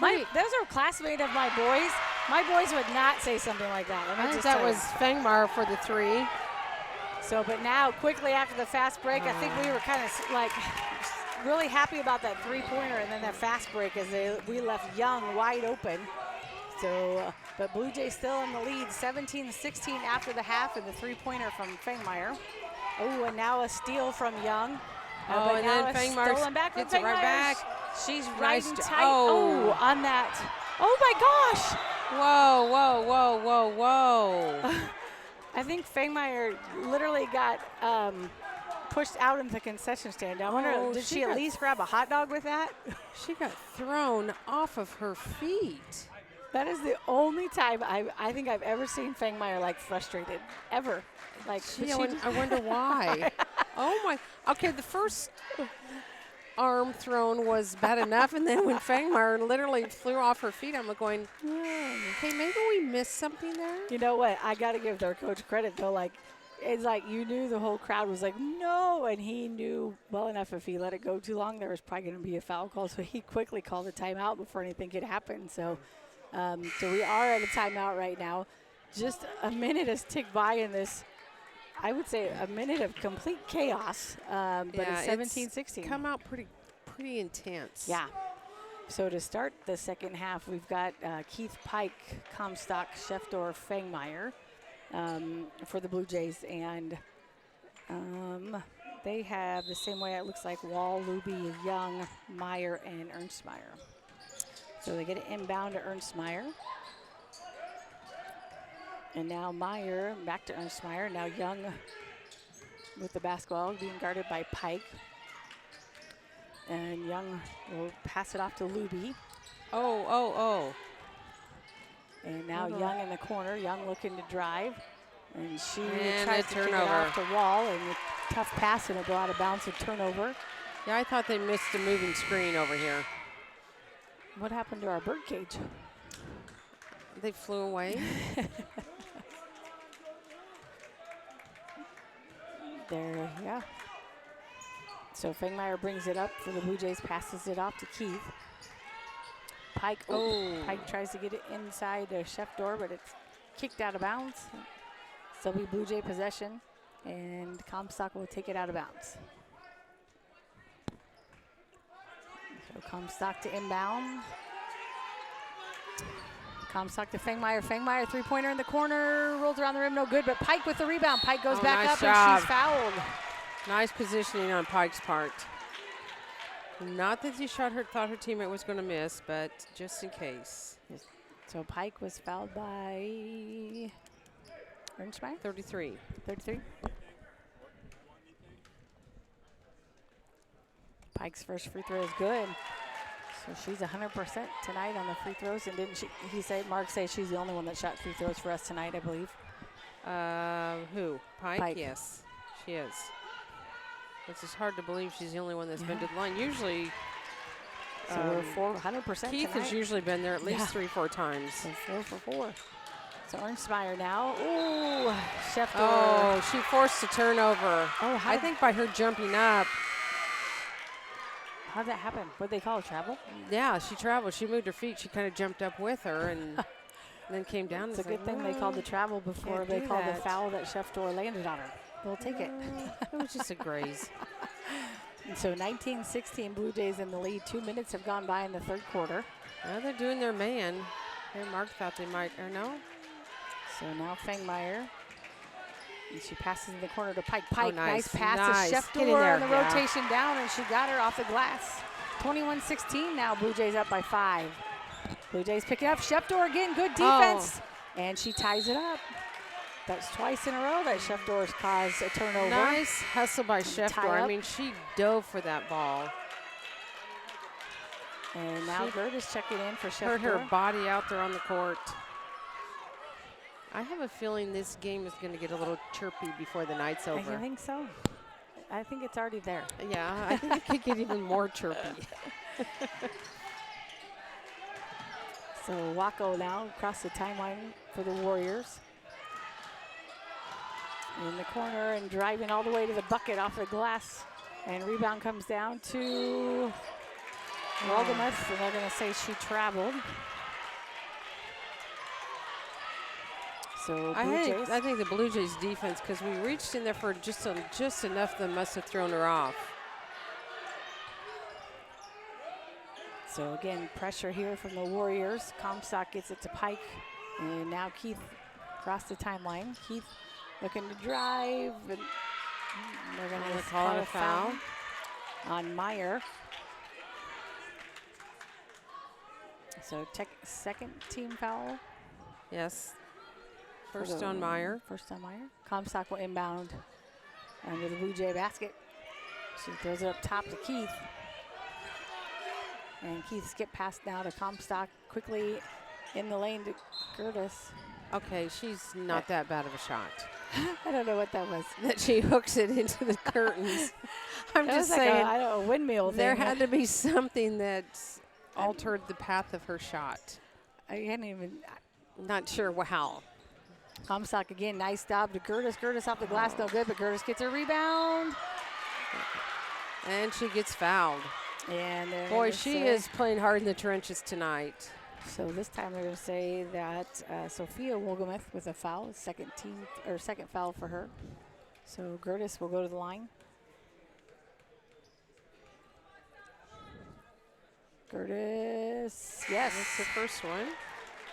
A: those are classmates of my boys. My boys would not say something like that.
B: I think that was Fangmar for the 3.
A: So, but now quickly after the fast break, I think we were kind of like really happy about that 3-pointer and then that fast break as we left Young wide open. So, but Blue Jays still in the lead, 17-16 after the half, and the 3-pointer from Fangmeyer. Oh, and now a steal from Young.
B: Oh, and then Fangmeyer gets it right back.
A: She's
B: Nice
A: riding
B: job.
A: tight.
B: Oh.
A: On that. Oh, my gosh.
B: Whoa, whoa, whoa, whoa, whoa.
A: I think Fangmeyer literally got pushed out into the concession stand. I wonder, did she at least grab a hot dog with that?
B: She got thrown off of her feet.
A: That is the only time I think I've ever seen Fangmeyer like frustrated, ever. Like,
B: I wonder why. Oh my. Okay, the first arm thrown was bad enough, and then when Fangmeyer literally flew off her feet, I'm going, okay, maybe we missed something there.
A: You know what? I got to give their coach credit though. Like, it's like you knew the whole crowd was like, no, and he knew well enough if he let it go too long, there was probably going to be a foul call. So he quickly called a timeout before anything could happen. So we are at a timeout right now. Just a minute has ticked by in this. I would say a minute of complete chaos, but it's 17-16.
B: Come out pretty intense.
A: Yeah. So to start the second half, we've got Keith Pike, Comstock, Schefdorf, Fangmeyer for the Blue Jays, and they have the same way it looks like Wall, Luby, Young, Meyer, and Ernstmeyer. So they get an inbound to Ernstmeyer. And now Meyer back to Ernstmeyer. Now Young with the basketball being guarded by Pike. And Young will pass it off to Luby.
B: Oh.
A: And now Young in the corner. Young looking to drive. And she
B: and
A: tries to kick it off to Wall. And a tough pass and a go out of bounds and turnover.
B: Yeah, I thought they missed a moving screen over here.
A: What happened to our birdcage?
B: They flew away.
A: There, yeah. So Fangmeyer brings it up for the Blue Jays, passes it off to Keith. Pike tries to get it inside the Schefdorf, but it's kicked out of bounds. So be Blue Jay possession, and Comstock will take it out of bounds. So Comstock to inbound. Comstock to Fangmeyer. Fangmeyer, 3-pointer in the corner, rolls around the rim, no good, but Pike with the rebound. Pike goes back
B: nice
A: up
B: job.
A: and she's fouled.
B: Nice positioning on Pike's part. Not that she thought her teammate was going to miss, but just in case.
A: So Pike was fouled by Ernstmeyer?
B: 33.
A: 33. Pike's first free throw is good. So she's 100% tonight on the free throws. And didn't Mark say she's the only one that shot free throws for us tonight, I believe.
B: Who? Pike?
A: Pike.
B: Yes, she is. It's just hard to believe she's the only one that's been to the line. Usually,
A: so we're 100%
B: Keith
A: tonight.
B: has usually been there at least 3-4 times.
A: So 4 for 4. So Ernstmeyer now. Ooh, Schefter.
B: Oh, she forced a turnover.
A: Oh,
B: I think by her jumping up.
A: How'd that happen? What'd they call it, travel?
B: Yeah, she traveled. She moved her feet. She kind of jumped up with her and then came down.
A: It's a good thing they called the travel before they called the foul that Schefter landed on her. They'll take it.
B: It was just a graze.
A: And so 19-16 Blue Jays in the lead. 2 minutes have gone by in the third quarter.
B: Well, they're doing their man. Here, Mark thought they might, or no?
A: So now Fangmeyer. And she passes in the corner to Pike. Pike, nice pass
B: nice.
A: to Schefter
B: Get in there.
A: on the rotation down, and she got her off the glass. 21-16 now. Blue Jays up by 5. Blue Jays pick it up. Schefter again, good defense. And she ties it up. That's twice in a row that Schefter's caused a turnover.
B: Nice hustle by Schefter. I mean, she dove for that ball.
A: And now Gert is checking in for Schefter.
B: Hurt her body out there on the court. I have a feeling this game is going to get a little chirpy before the night's over.
A: I think so. I think it's already there.
B: Yeah, I think it could get even more chirpy.
A: So Waco now across the timeline for the Warriors. In the corner and driving all the way to the bucket off the glass. And rebound comes down to Waldemuth, and they're going to say she traveled. So
B: I think the Blue Jays defense, because we reached in there for just enough, them must have thrown her off.
A: So again, pressure here from the Warriors. Comstock gets it to Pike, and now Keith across the timeline. Keith looking to drive, and they're going to call a foul on Meyer. So second team foul.
B: Yes. First on Meyer.
A: First on Meyer. Comstock will inbound under the Blue Jay basket. She throws it up top to Keith. And Keith skip pass now to Comstock. Quickly in the lane to Curtis.
B: Okay, she's not that bad of a shot.
A: I don't know what that was.
B: That she hooks it into the curtains. I'm just saying.
A: Like a windmill thing.
B: There had to be something that altered the path of her shot.
A: I can't even.
B: Not sure how.
A: Comstock again, nice stop to Curtis. Curtis off the glass, no good, but Curtis gets a rebound.
B: And she gets fouled.
A: And
B: boy, she is playing hard in the trenches tonight.
A: So this time they're going to say that Sophia Wolgamuth with a foul, second foul for her. So Gertis will go to the line. Gertis, yes.
B: That's the first one.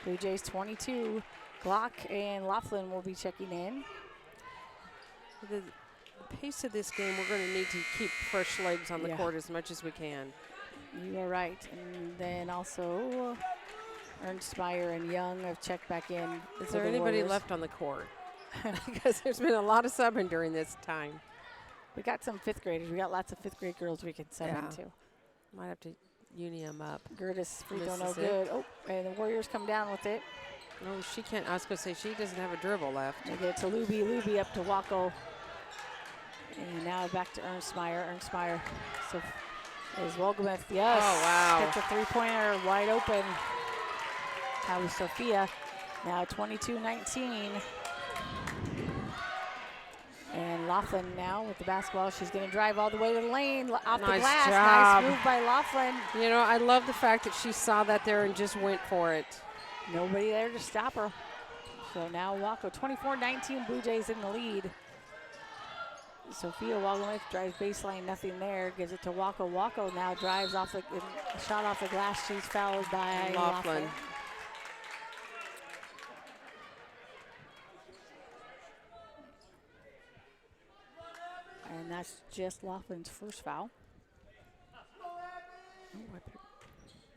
A: Blue Jays 22. Glock and Laughlin will be checking in.
B: The pace of this game, we're going to need to keep fresh legs on the court as much as we can.
A: You are right. And then also Ernstmeyer and Young have checked back in.
B: Is there anybody left on the court? Because there's been a lot of subbing during this time.
A: We got some fifth graders. We got lots of fifth grade girls we can sub into.
B: Might have to uni them up.
A: Gertis free throw no good. Oh, and the Warriors come down with it.
B: No, she can't. I was going to say she doesn't have a dribble left.
A: They get it to Luby. Luby up to Waco. And now back to Ernstmeyer. Ernstmeyer so is Wolgamuth. Yes.
B: Oh, wow.
A: Gets a three-pointer wide open. That was Sophia. Now 22-19. And Laughlin now with the basketball. She's going to drive all the way to the lane off the glass.
B: Job.
A: Nice move by Laughlin.
B: You know, I love the fact that she saw that there and just went for it.
A: Nobody there to stop her. So now Waco, 24-19, Blue Jays in the lead. Sophia Wolgamuth drives baseline, nothing there. Gives it to Waco. Waco now drives off the shot off the glass. She's fouled by Laughlin. And that's just Laughlin's first foul.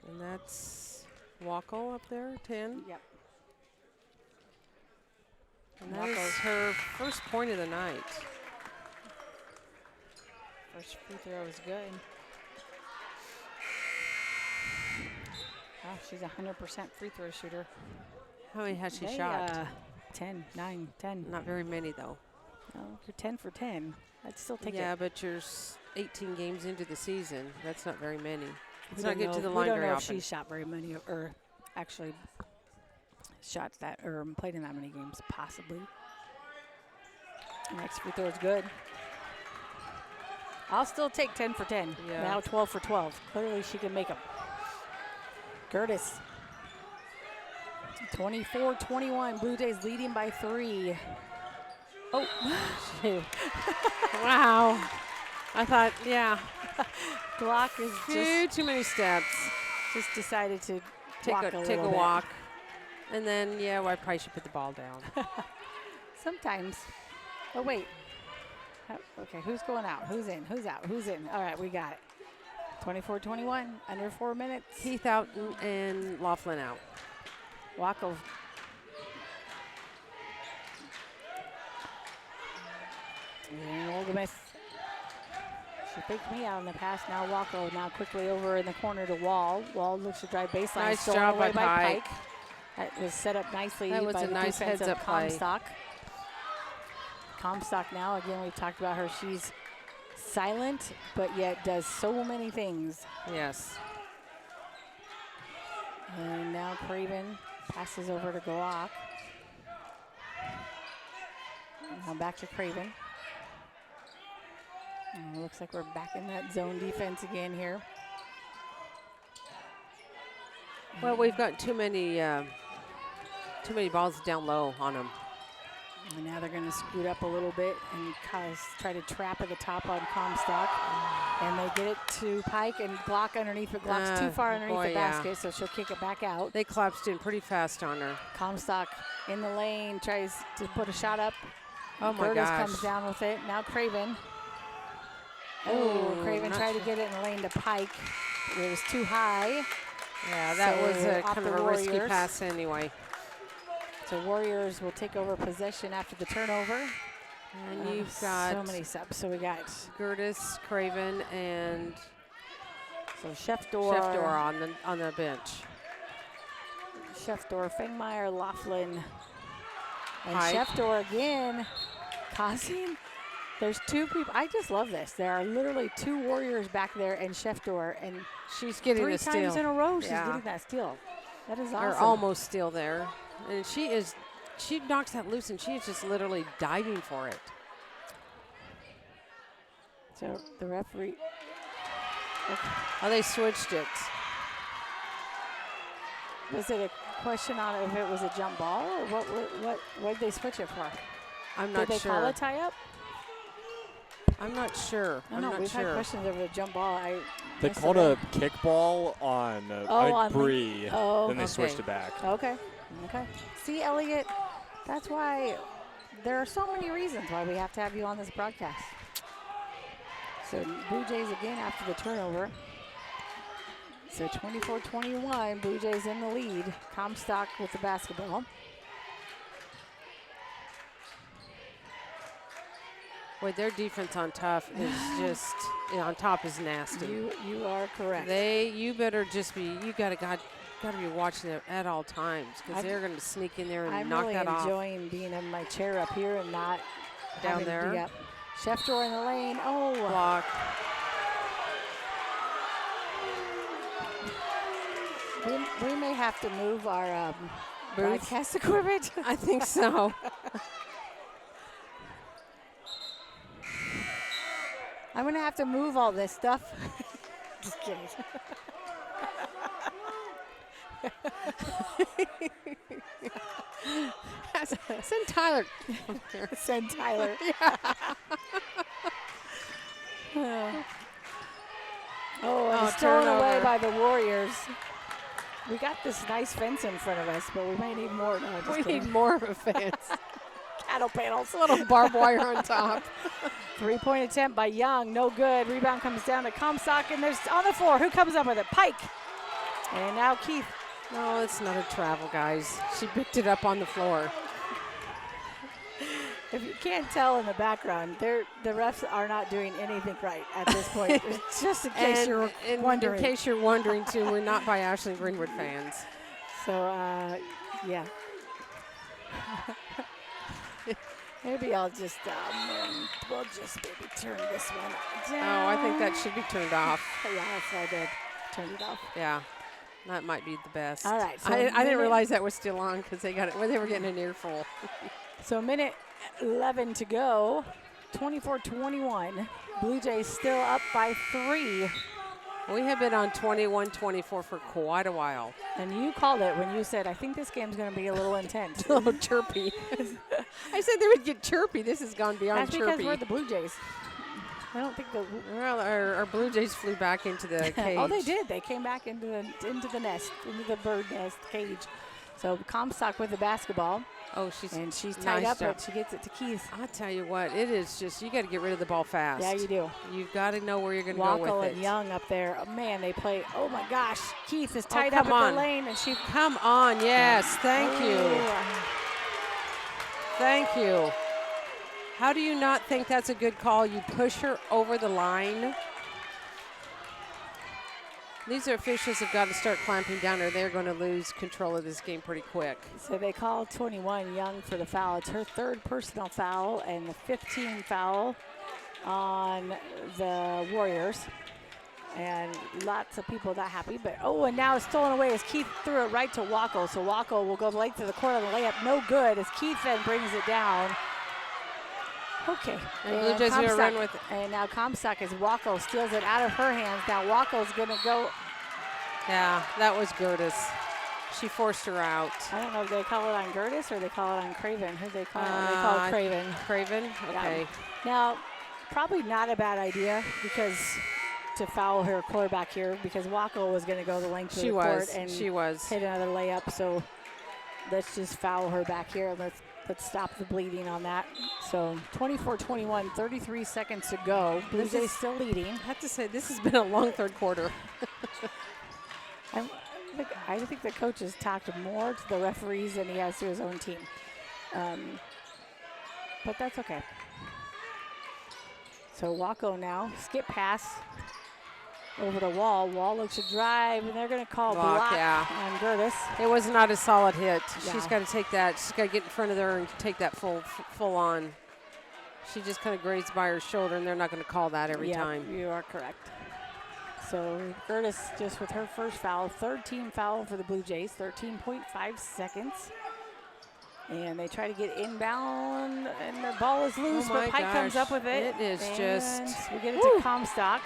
B: And that's Waco up there, 10.
A: Yep.
B: And that is her first point of the night.
A: First free throw was good. Oh, she's a 100% free throw shooter.
B: How many has she shot?
A: 10, 9, 10.
B: Not very many, though.
A: No, you're 10 for 10. I'd still take it.
B: Yeah, but you're 18 games into the season. That's not very many. It's
A: We
B: not
A: don't
B: getting to
A: know-
B: the line
A: We don't
B: very
A: know if
B: often.
A: she shot very many or actually shots that or played in that many games, possibly. Next free throw is good. I'll still take 10 for 10.
B: Yeah.
A: Now 12 for 12. Clearly she can make them. Gertis. 24-21. Blue Jays leading by 3. Oh, shoot.
B: Wow. I thought, yeah,
A: Glock is
B: too many steps.
A: just decided to
B: Take
A: walk
B: a
A: little bit.
B: walk. And then, yeah, well, I probably should put the ball down.
A: Sometimes. Oh, wait. Okay, who's going out? Who's in? Who's out? Who's in? All right, we got it. 24-21, under 4 minutes.
B: Heath out and Laughlin out.
A: Wacko. And Olgamis. She faked me out in the pass. Now Wacko now quickly over in the corner to Wall. Wall looks to drive baseline.
B: Nice
A: Stolen
B: job
A: away
B: by Pike.
A: That was set up nicely
B: That was
A: by
B: a
A: the
B: nice
A: defense of
B: heads-up play.
A: Comstock. Comstock now, again, we've talked about her. She's silent, but yet does so many things.
B: Yes.
A: And now Craven passes over to Glock. Now back to Craven. And looks like we're back in that zone defense again here.
B: Well, we've got too many balls down low on them.
A: And now they're going to scoot up a little bit and try to trap at the top on Comstock. And they get it to Pike and Glock underneath, but Glock's too far underneath the basket, so she'll kick it back out.
B: They collapsed in pretty fast on her.
A: Comstock in the lane, tries to put a shot up.
B: Oh, my
A: Curtis
B: gosh.
A: comes down with it. Now Craven.
B: Ooh,
A: Craven
B: not
A: tried to
B: sure.
A: get it in the lane to Pike. It was too high.
B: Yeah, that
A: So
B: was a
A: off
B: kind
A: the
B: of a risky
A: Warriors.
B: pass anyway.
A: So Warriors will take over possession after the turnover.
B: And you've got
A: so many subs. So we got
B: Gertis, Craven, and
A: Chef
B: Door on the bench.
A: Chefdor, Fengmeyer, Laughlin, and
B: Pike.
A: Chefdor again, causing. There's two people. I just love this. There are literally 2 Warriors back there and Chefdor, and
B: She's getting
A: 3
B: the steal.
A: times in a row she's
B: Yeah.
A: getting that steal. That is
B: Or
A: awesome.
B: almost still there. And she knocks that loose and she is just literally diving for it.
A: So the referee.
B: Oh, they switched it.
A: Was it a question on if it was a jump ball or what did they switch it for?
B: I'm not
A: Did they
B: sure.
A: call a tie up?
B: I'm not sure.
A: I
B: I'm
A: don't know.
B: not
A: We've had
B: sure.
A: questions over the jump ball.
E: They
A: missed
E: called
A: it.
E: a kickball on
A: on
E: Bree,
A: Oh,
E: then they
B: okay.
E: switched it back.
A: Okay. See, Elliot, that's why there are so many reasons why we have to have you on this broadcast. So Blue Jays again after the turnover. So 24-21, Blue Jays in the lead. Comstock with the basketball.
B: Boy, their defense on top is just on top is nasty.
A: You are correct.
B: You better just be gotta be watching it at all times because they're gonna sneak in there and
A: I'm
B: knock
A: really
B: that off.
A: enjoying being in my chair up here and not
B: Down
A: having to
B: there.
A: be up. Chefdor in the lane. Oh,
B: Block.
A: we may have to move our broadcast equipment.
B: I think so.
A: I'm going to have to move all this stuff. Just kidding.
B: Send Tyler.
A: Send Tyler. Oh, it's stolen away
B: turnover.
A: by the Warriors. We got this nice fence in front of us, but we may need more. No, just
B: We
A: kidding.
B: need more of a fence.
A: Cattle panels.
B: A little barbed wire on top.
A: 3-point attempt by Young. No good. Rebound comes down to Comstock, and there's on the floor. Who comes up with it? Pike. And now Keith.
B: No, it's not a travel, guys. She picked it up on the floor.
A: If you can't tell in the background, the refs are not doing anything right at this point. It's just in case you're wondering.
B: In case you're wondering, too, we're not by Ashland-Greenwood fans.
A: So, yeah. Maybe I'll just, we'll just maybe turn this one down.
B: Oh, I think that should be turned off.
A: Yeah, that's what I did. Turned it off.
B: Yeah, that might be the best.
A: All right. So
B: I didn't realize that was still on because they got it. Well, they were getting an earful.
A: So a minute 11 to go. 24-21. Blue Jays still up by 3.
B: We have been on 21-24 for quite a while.
A: And you called it when you said, I think this game's going to be a little intense.
B: A little chirpy. I said they would get chirpy. This has gone beyond
A: chirpy.
B: chirpy.
A: That's because we're the Blue Jays. I don't think the
B: well, our Blue Jays flew back into the cage.
A: Oh, they did. They came back into the nest, into the bird nest cage. So Comstock with the basketball.
B: Oh,
A: she's tied up, but she gets it to Keith.
B: I'll tell you what, it is just, you got to get rid of the ball fast.
A: Yeah, you do.
B: You've got to know where you're going to go with it.
A: Wackel and Young up there. Oh, man, they play. Oh, my gosh. Keith is tied up at the lane. And she.
B: Come on, yes. Thank you. Thank you. How do you not think that's a good call? You push her over the line. These officials have got to start clamping down or they're going to lose control of this game pretty quick.
A: So they call 21 Young for the foul. It's her 3rd personal foul and the 15th foul on the Warriors. And lots of people not happy. But, and now it's stolen away as Keith threw it right to Wackel. So Wackel will go late to the court on the layup. No good as Keith then brings it down. Okay.
B: And Blue Jays going to run with it.
A: And now Comstock as Wackel steals it out of her hands. Now Wackel's going to go.
B: Yeah, that was Gertis. She forced her out.
A: I don't know if they call it on Gertis or they call it on Craven. Who they call it? They call it Craven.
B: Craven? Okay.
A: Yeah. Now, probably not a bad idea because to foul her quarterback here because Wackel was going to go the length of the court and hit another layup. So let's just foul her back here. Let's stop the bleeding on that. So 24-21, 33 seconds to go. Blue Jays still leading.
B: I have to say, this has been a long 3rd quarter.
A: I think the coach has talked more to the referees than he has to his own team. But that's okay. So Wacko now, skip pass over the Wall. Wall looks to drive, and they're going to call block on Gertis.
B: It was not a solid hit.
A: Yeah.
B: She's got to take that. She's got to get in front of her and take that full on. She just kind of grazed by her shoulder, and they're not going to call that every time.
A: You are correct. So Gertis just with her first foul, 3rd team foul for the Blue Jays, 13.5 seconds. And they try to get inbound, and the ball is loose, but Pike comes up with it.
B: It is just.
A: We get it to Comstock.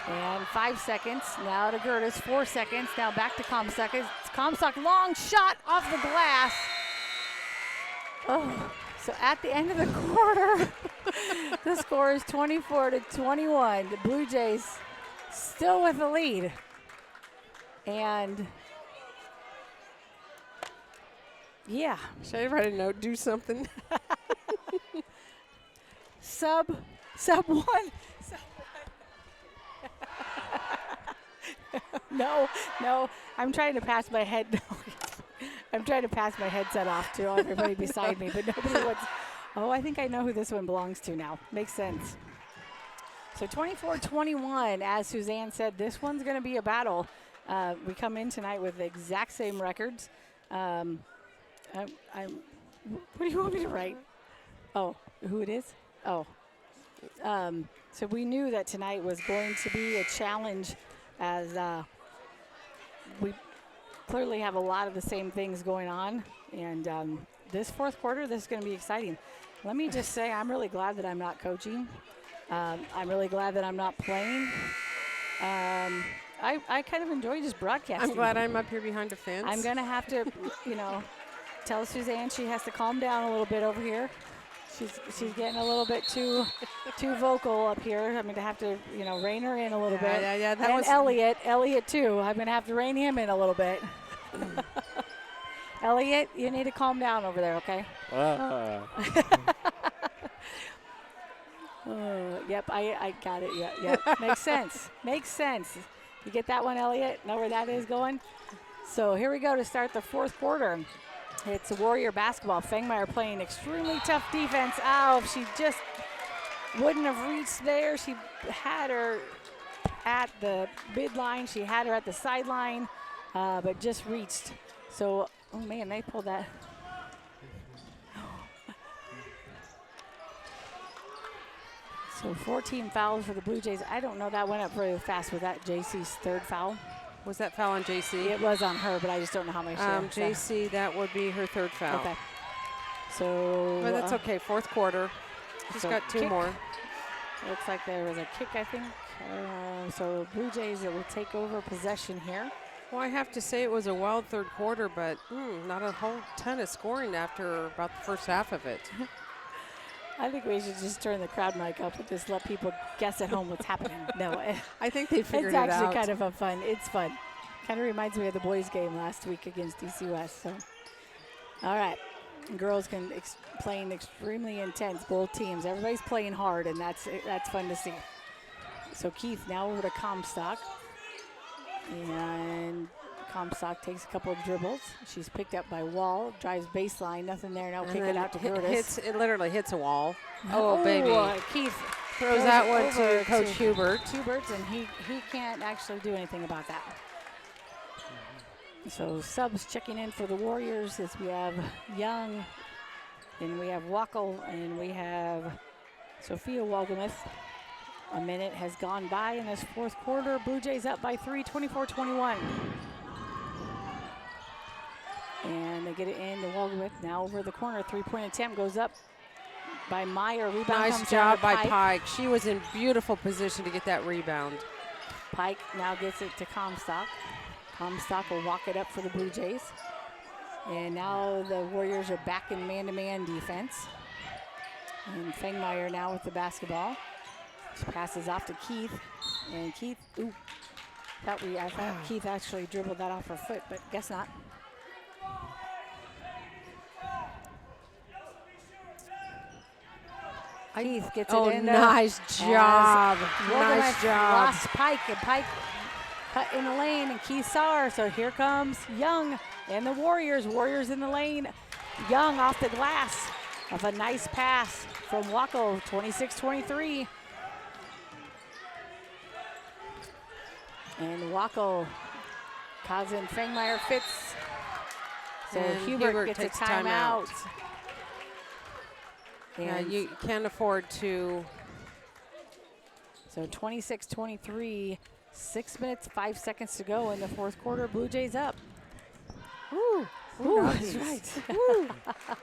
A: And 5 seconds. Now to Gertis, 4 seconds. Now back to Comstock. It's Comstock, long shot off the glass. Oh, so at the end of the quarter, the score is 24-21. The Blue Jays still with the lead. And yeah.
B: Should I write a note? Do something.
A: Sub one. No. I'm trying to pass my head. I'm trying to pass my headset off to everybody beside me, but nobody wants. Oh, I think I know who this one belongs to now. Makes sense. So 24-21, as Suzanne said, this one's going to be a battle. We come in tonight with the exact same records. What do you want me to write? Oh, who it is? Oh. So we knew that tonight was going to be a challenge as we clearly have a lot of the same things going on. And this 4th quarter, this is going to be exciting. Let me just say I'm really glad that I'm not coaching. I'm really glad that I'm not playing. I kind of enjoy just broadcasting.
B: I'm glad I'm up here behind a fence.
A: I'm going to have to, tell Suzanne she has to calm down a little bit over here. She's getting a little bit too vocal up here. I'm going to have to, rein her in a little bit.
B: Yeah.
A: And Elliot too. I'm going to have to rein him in a little bit. Elliot, you need to calm down over there, okay? Yep, I got it. Yep. Makes sense. You get that one, Elliot? Know where that is going? So here we go to start the 4th quarter. It's a Warrior basketball. Fengmeyer playing extremely tough defense. Oh, if she just wouldn't have reached there. She had her at the midline. She had her at the sideline, but just reached. So, oh man, they pulled that. So 14 fouls for the Blue Jays. I don't know, that went up very fast. Was that JC's third foul?
B: Was that foul on JC?
A: It was on her, but I just don't know how many she had.
B: JC, that would be her third foul.
A: Okay. So.
B: But that's okay. Fourth quarter. She's got two
A: kick.
B: more.
A: Looks like there was a kick, I think. So Blue Jays will take over possession here.
B: Well, I have to say it was a wild third quarter, but not a whole ton of scoring after about the first half of it.
A: I think we should just turn the crowd mic up and just let people guess at home what's happening. No,
B: I think they figured it out.
A: It's actually kind of fun. It's fun. Kind of reminds me of the boys' game last week against DC West. So, all right, girls can playing extremely intense. Both teams, everybody's playing hard, and that's fun to see. So Keith now over to Comstock, and Comstock takes a couple of dribbles. She's picked up by Wall, drives baseline, nothing there. Now kick it out to Curtis.
B: It literally hits a wall. Oh, baby.
A: Keith
B: throws that one to Coach Hubert.
A: And he can't actually do anything about that. So subs checking in for the Warriors as we have Young, and we have Wackel, and we have Sophia Waldemuth. A minute has gone by in this fourth quarter. Blue Jays up by 3, 24-21. And they get it in to Waldemuth. Now over the corner, three-point attempt goes up by Meyer. Rebound
B: nice job by Pike. She was in beautiful position to get that rebound.
A: Pike now gets it to Comstock. Comstock will walk it up for the Blue Jays. And now the Warriors are back in man-to-man defense. And Fengmeyer now with the basketball. She passes off to Keith. And Keith, I thought Keith actually dribbled that off her foot, but guess not. Keith gets it in.
B: Nice job. Nice job.
A: Lost Pike, and Pike cut in the lane, and Keith saw her. So here comes Young and the Warriors. Warriors in the lane. Young off the glass of a nice pass from Wackel, 26-23. And Wackel, Cousin Fengmeyer fits. So Hubert gets a timeout.
B: Yeah, you can't afford to.
A: So 26-23, 6 minutes, 5 seconds to go in the fourth quarter. Blue Jays up.
B: Ooh,
A: nice. That's right.
B: Ooh.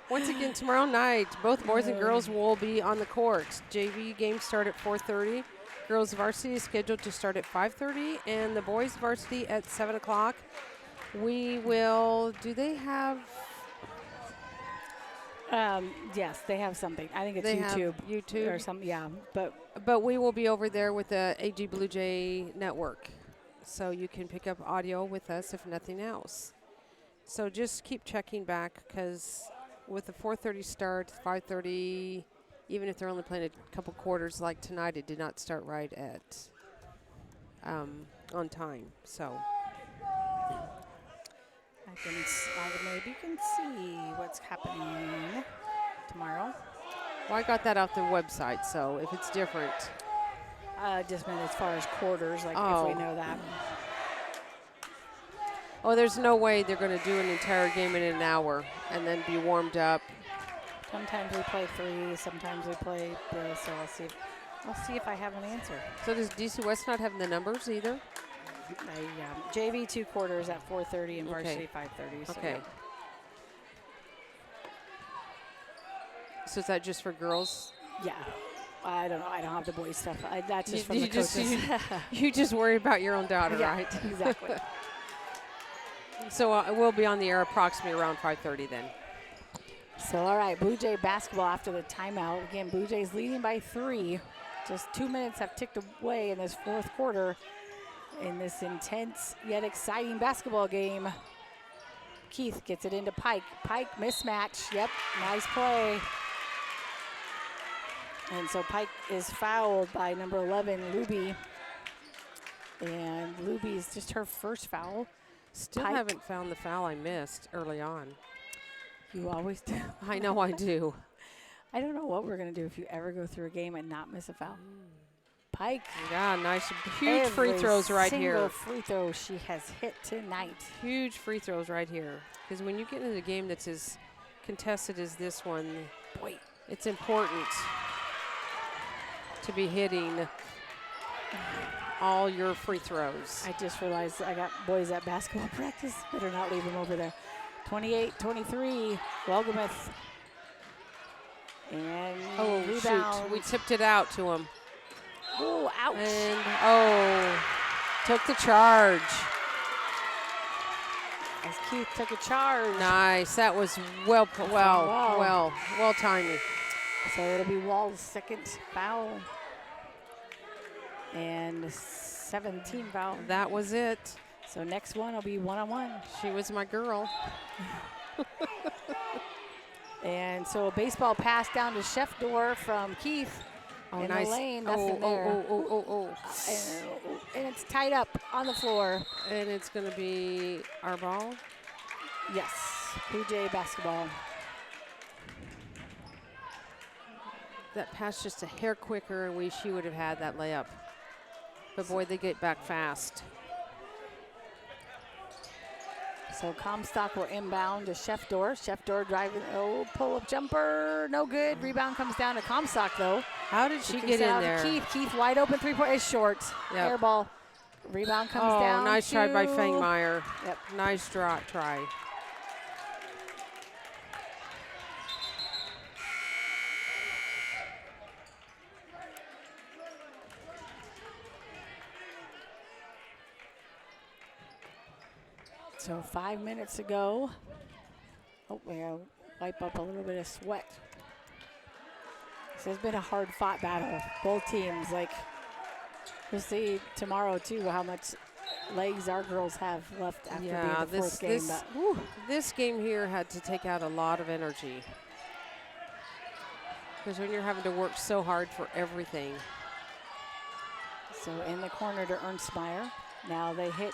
B: Once again, tomorrow night, both boys and girls will be on the court. JV games start at 4:30. Girls varsity is scheduled to start at 5:30, and the boys varsity at 7 o'clock. We will. Do they have?
A: Yes, they have something. I think it's
B: YouTube
A: or something. Yeah,
B: but we will be over there with the AG Blue Jay network, so you can pick up audio with us if nothing else. So just keep checking back, because with the 4:30 start, 5:30, even if they're only playing a couple quarters like tonight, it did not start right at on time. So.
A: Maybe you can see what's happening tomorrow.
B: Well, I got that off the website, so if it's different.
A: Just meant as far as quarters, if we know that.
B: Oh, there's no way they're going to do an entire game in an hour and then be warmed up.
A: Sometimes we play 3, sometimes we play this, so I'll see if I have an answer.
B: So does DC West not have the numbers either?
A: JV 2 quarters at 4:30 and varsity 5:30. So
B: okay. So is that just for girls?
A: Yeah. I don't know. I don't have the boys stuff. That's just from the coaches.
B: You just worry about your own daughter,
A: yeah,
B: right?
A: Exactly.
B: So we'll be on the air approximately around 5:30 then.
A: So, all right, Blue Jay basketball after the timeout. Again, Blue Jays leading by 3. Just 2 minutes have ticked away in this fourth quarter. In this intense yet exciting basketball game. Keith gets it into Pike. Pike mismatch. Yep, nice play. And so Pike is fouled by number 11, Luby. And Luby's just her first foul.
B: Still haven't found the foul I missed early on.
A: You always do.
B: I know I do.
A: I don't know what we're going to do if you ever go through a game and not miss a foul. Pike.
B: Yeah, nice. Huge free throws right here.
A: Single free throw she has hit tonight.
B: Huge free throws right here. Because when you get into a game that's as contested as this one,
A: Boy,
B: it's important to be hitting all your free throws.
A: I just realized I got boys at basketball practice. Better not leave them over there. 28-23, Welgemuth. And rebound.
B: Shoot. We tipped it out to him.
A: Oh, ouch.
B: And, took the charge.
A: As Keith took a charge.
B: Nice. That was well timing.
A: So it'll be Wall's second foul. And 17 foul.
B: That was it.
A: So next one will be one-on-one.
B: She was my girl.
A: And so a baseball pass down to Shefdor from Keith. In
B: nice.
A: the lane, nothing there. And it's tied up on the floor.
B: And it's going to be our ball.
A: Yes, Blue Jay basketball.
B: That pass just a hair quicker, and she would have had that layup. But boy, they get back fast.
A: So Comstock will inbound to Shefdor. Shefdor driving, pull-up jumper, no good. Rebound comes down to Comstock, though.
B: How did she get in there?
A: Keith wide open three-point is short.
B: Yep.
A: Air ball. Rebound comes down.
B: Oh, nice try by Fangmeyer.
A: Yep.
B: Nice try.
A: So 5 minutes to go. Oh, we gotta wipe up a little bit of sweat. This has been a hard-fought battle. Both teams, we'll see tomorrow too how much legs our girls have left after being the fourth game.
B: This game here had to take out a lot of energy. Because when you're having to work so hard for everything.
A: So in the corner to Ernstmeyer. Now they hit.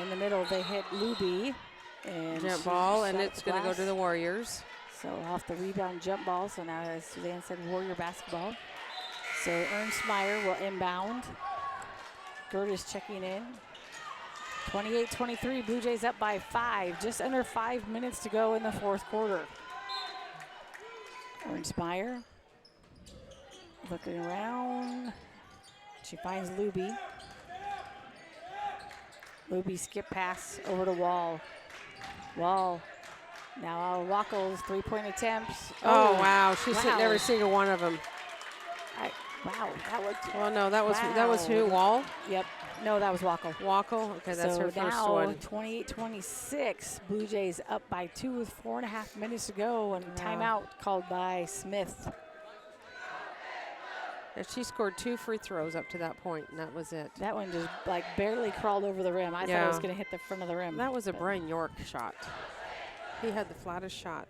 A: In the middle, they hit Luby. And
B: jump ball, and it's going to go to the Warriors.
A: So off the rebound jump ball. So now, as Suzanne said, Warrior basketball. So Ernstmeyer will inbound. Gertis checking in. 28-23, Blue Jays up by 5. Just under 5 minutes to go in the fourth quarter. Ernstmeyer looking around. She finds Luby. Luby skip pass over to Wall. Wall. Now Wackel's three-point attempts.
B: Oh, wow. She's hitting every single one of them.
A: Wow. That was.
B: Well, no, that was who? Wall?
A: Yep. No, that was Wackel.
B: Wackel? Okay, that's her first one.
A: So now 28-26. Blue Jays up by 2 with 4.5 minutes to go, and timeout called by Smith.
B: And she scored 2 free throws up to that point, and that was it.
A: That one just barely crawled over the rim. I thought it was going to hit the front of the rim.
B: That was a Brian York shot. He had the flattest shot.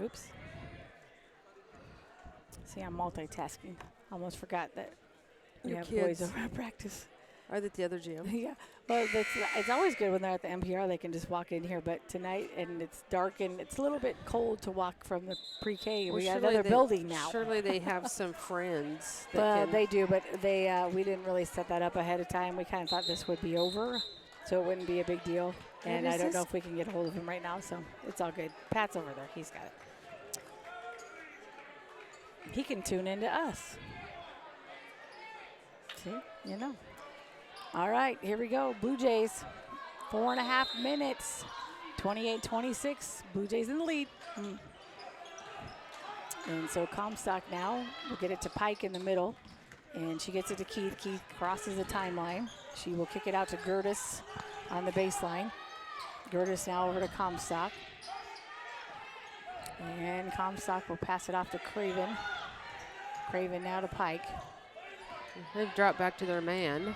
A: Oops. See, I'm multitasking. Almost forgot that we have boys over at practice.
B: Are they at the other gym?
A: Yeah. Well, it's always good when they're at the MPR. They can just walk in here. But tonight, and it's dark, and it's a little bit cold to walk from the pre-K.
B: Well,
A: we got another building now.
B: Surely they have some friends.
A: They do, but we didn't really set that up ahead of time. We kind of thought this would be over, so it wouldn't be a big deal. And I don't know if we can get a hold of him right now, so it's all good. Pat's over there. He's got it. He can tune into us. See? You know. All right, here we go. Blue Jays, 4.5 minutes, 28-26. Blue Jays in the lead. And so Comstock now will get it to Pike in the middle, and she gets it to Keith. Keith crosses the timeline. She will kick it out to Gertis on the baseline. Gertis now over to Comstock. And Comstock will pass it off to Craven. Craven now to Pike.
B: They've dropped back to their man.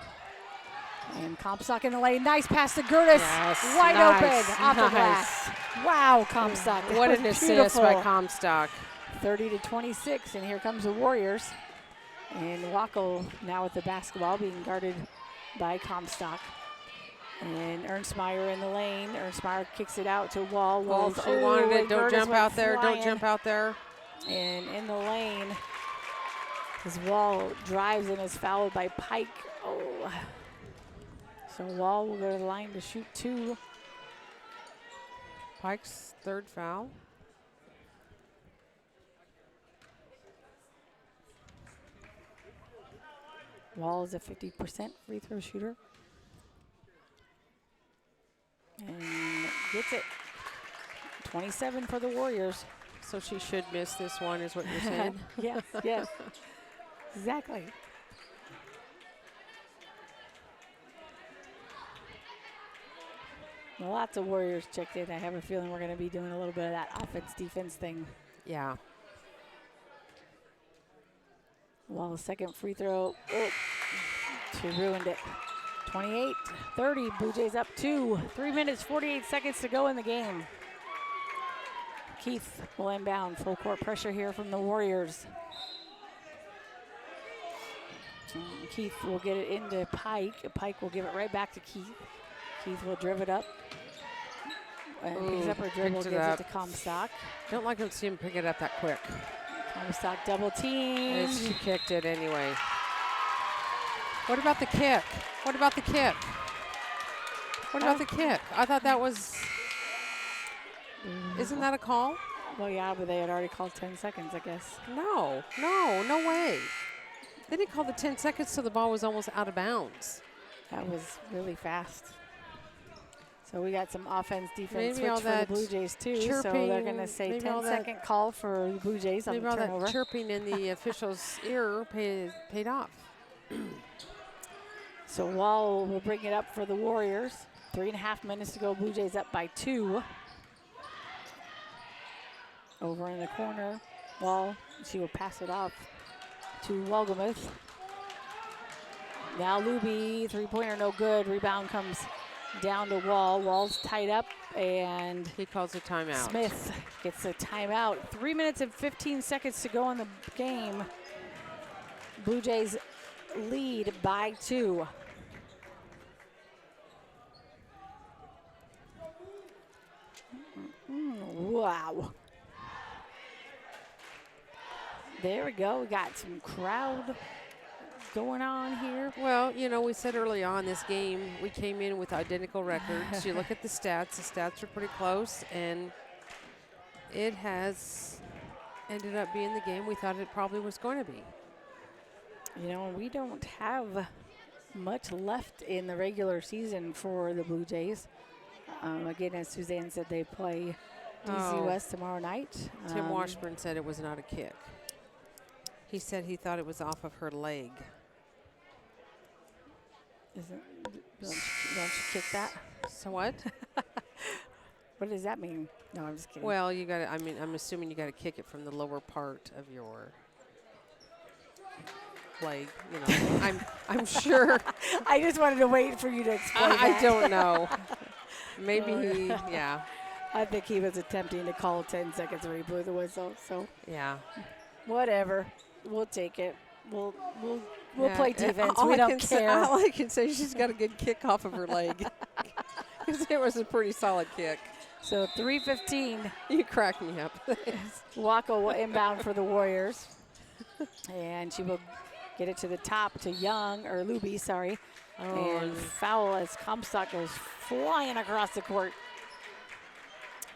A: And Comstock in the lane. Nice pass to Gertis.
B: Yes,
A: Wide open off the glass. Wow, Comstock.
B: What an assist by Comstock.
A: 30-26, and here comes the Warriors. And Wackel now with the basketball being guarded by Comstock. And Ernstmeyer in the lane. Ernstmeyer kicks it out to Wall. Wall.
B: She wanted it. Don't jump out there. Don't jump out there.
A: And in the lane, as Wall drives and is fouled by Pike. Oh. So Wall will go to the line to shoot 2.
B: Pike's 3rd foul.
A: Wall is a 50% free throw shooter. And gets it. 27 for the Warriors.
B: So she should miss this one, is what you're saying?
A: Yes, yes. Exactly. Lots of Warriors checked in. I have a feeling we're going to be doing a little bit of that offense-defense thing.
B: Yeah.
A: Wall's second free throw. Oh, she ruined it. 28-30. Blue Jays up 2. 3 minutes, 48 seconds to go in the game. Keith will inbound. Full court pressure here from the Warriors. Keith will get it into Pike. Pike will give it right back to Keith. Keith will drive it up. And picks up her dribble, gives it to Comstock.
B: Don't like to see him pick it up that quick.
A: Comstock double team.
B: She kicked it anyway. What about the kick? What about the kick? What about the kick? I thought that was, isn't that a call?
A: Well, yeah, but they had already called 10 seconds, I guess.
B: No way. They didn't call the 10 seconds till the ball was almost out of bounds.
A: That was really fast. So we got some offense, defense
B: Maybe
A: switch for the Blue Jays too. So they're going to say 10-second call for the Blue Jays on the turnover.
B: Maybe all that chirping in the official's ear paid off.
A: So Wall will bring it up for the Warriors. 3.5 minutes to go. Blue Jays up by 2. Over in the corner, Wall. She will pass it off to Wolgamuth. Now Luby, 3-pointer no good. Rebound comes down to Wall. Wall's tied up, and
B: he calls a timeout.
A: Smith gets a timeout. 3 minutes and 15 seconds to go in the game. Blue Jays lead by 2. Wow. There we go. We got some crowd going on here.
B: Well, you know, we said early on this game, we came in with identical records. You look at the stats are pretty close, and it has ended up being the game we thought it probably was going to be.
A: You know, we don't have much left in the regular season for the Blue Jays. Again, as Suzanne said, they play DC West tomorrow night.
B: Tim Washburn said it was not a kick. He said he thought it was off of her leg.
A: Don't you kick that?
B: So what?
A: What does that mean? No, I'm just kidding.
B: Well, you got to, I mean, I'm assuming you got to kick it from the lower part of your leg. You know, I'm sure.
A: I just wanted to wait for you to explain that.
B: I don't know. Maybe he, yeah.
A: I think he was attempting to call 10 seconds when he blew the whistle. So
B: yeah,
A: whatever. We'll take it. We'll play defense.
B: All
A: we
B: I
A: don't care.
B: All I can say, she's got a good kick off of her leg. Because it was a pretty solid kick.
A: So 3:15.
B: You crack me up.
A: Wacko will inbound for the Warriors. And she will get it to the top to Luby, sorry. And foul as Comstock goes flying across the court.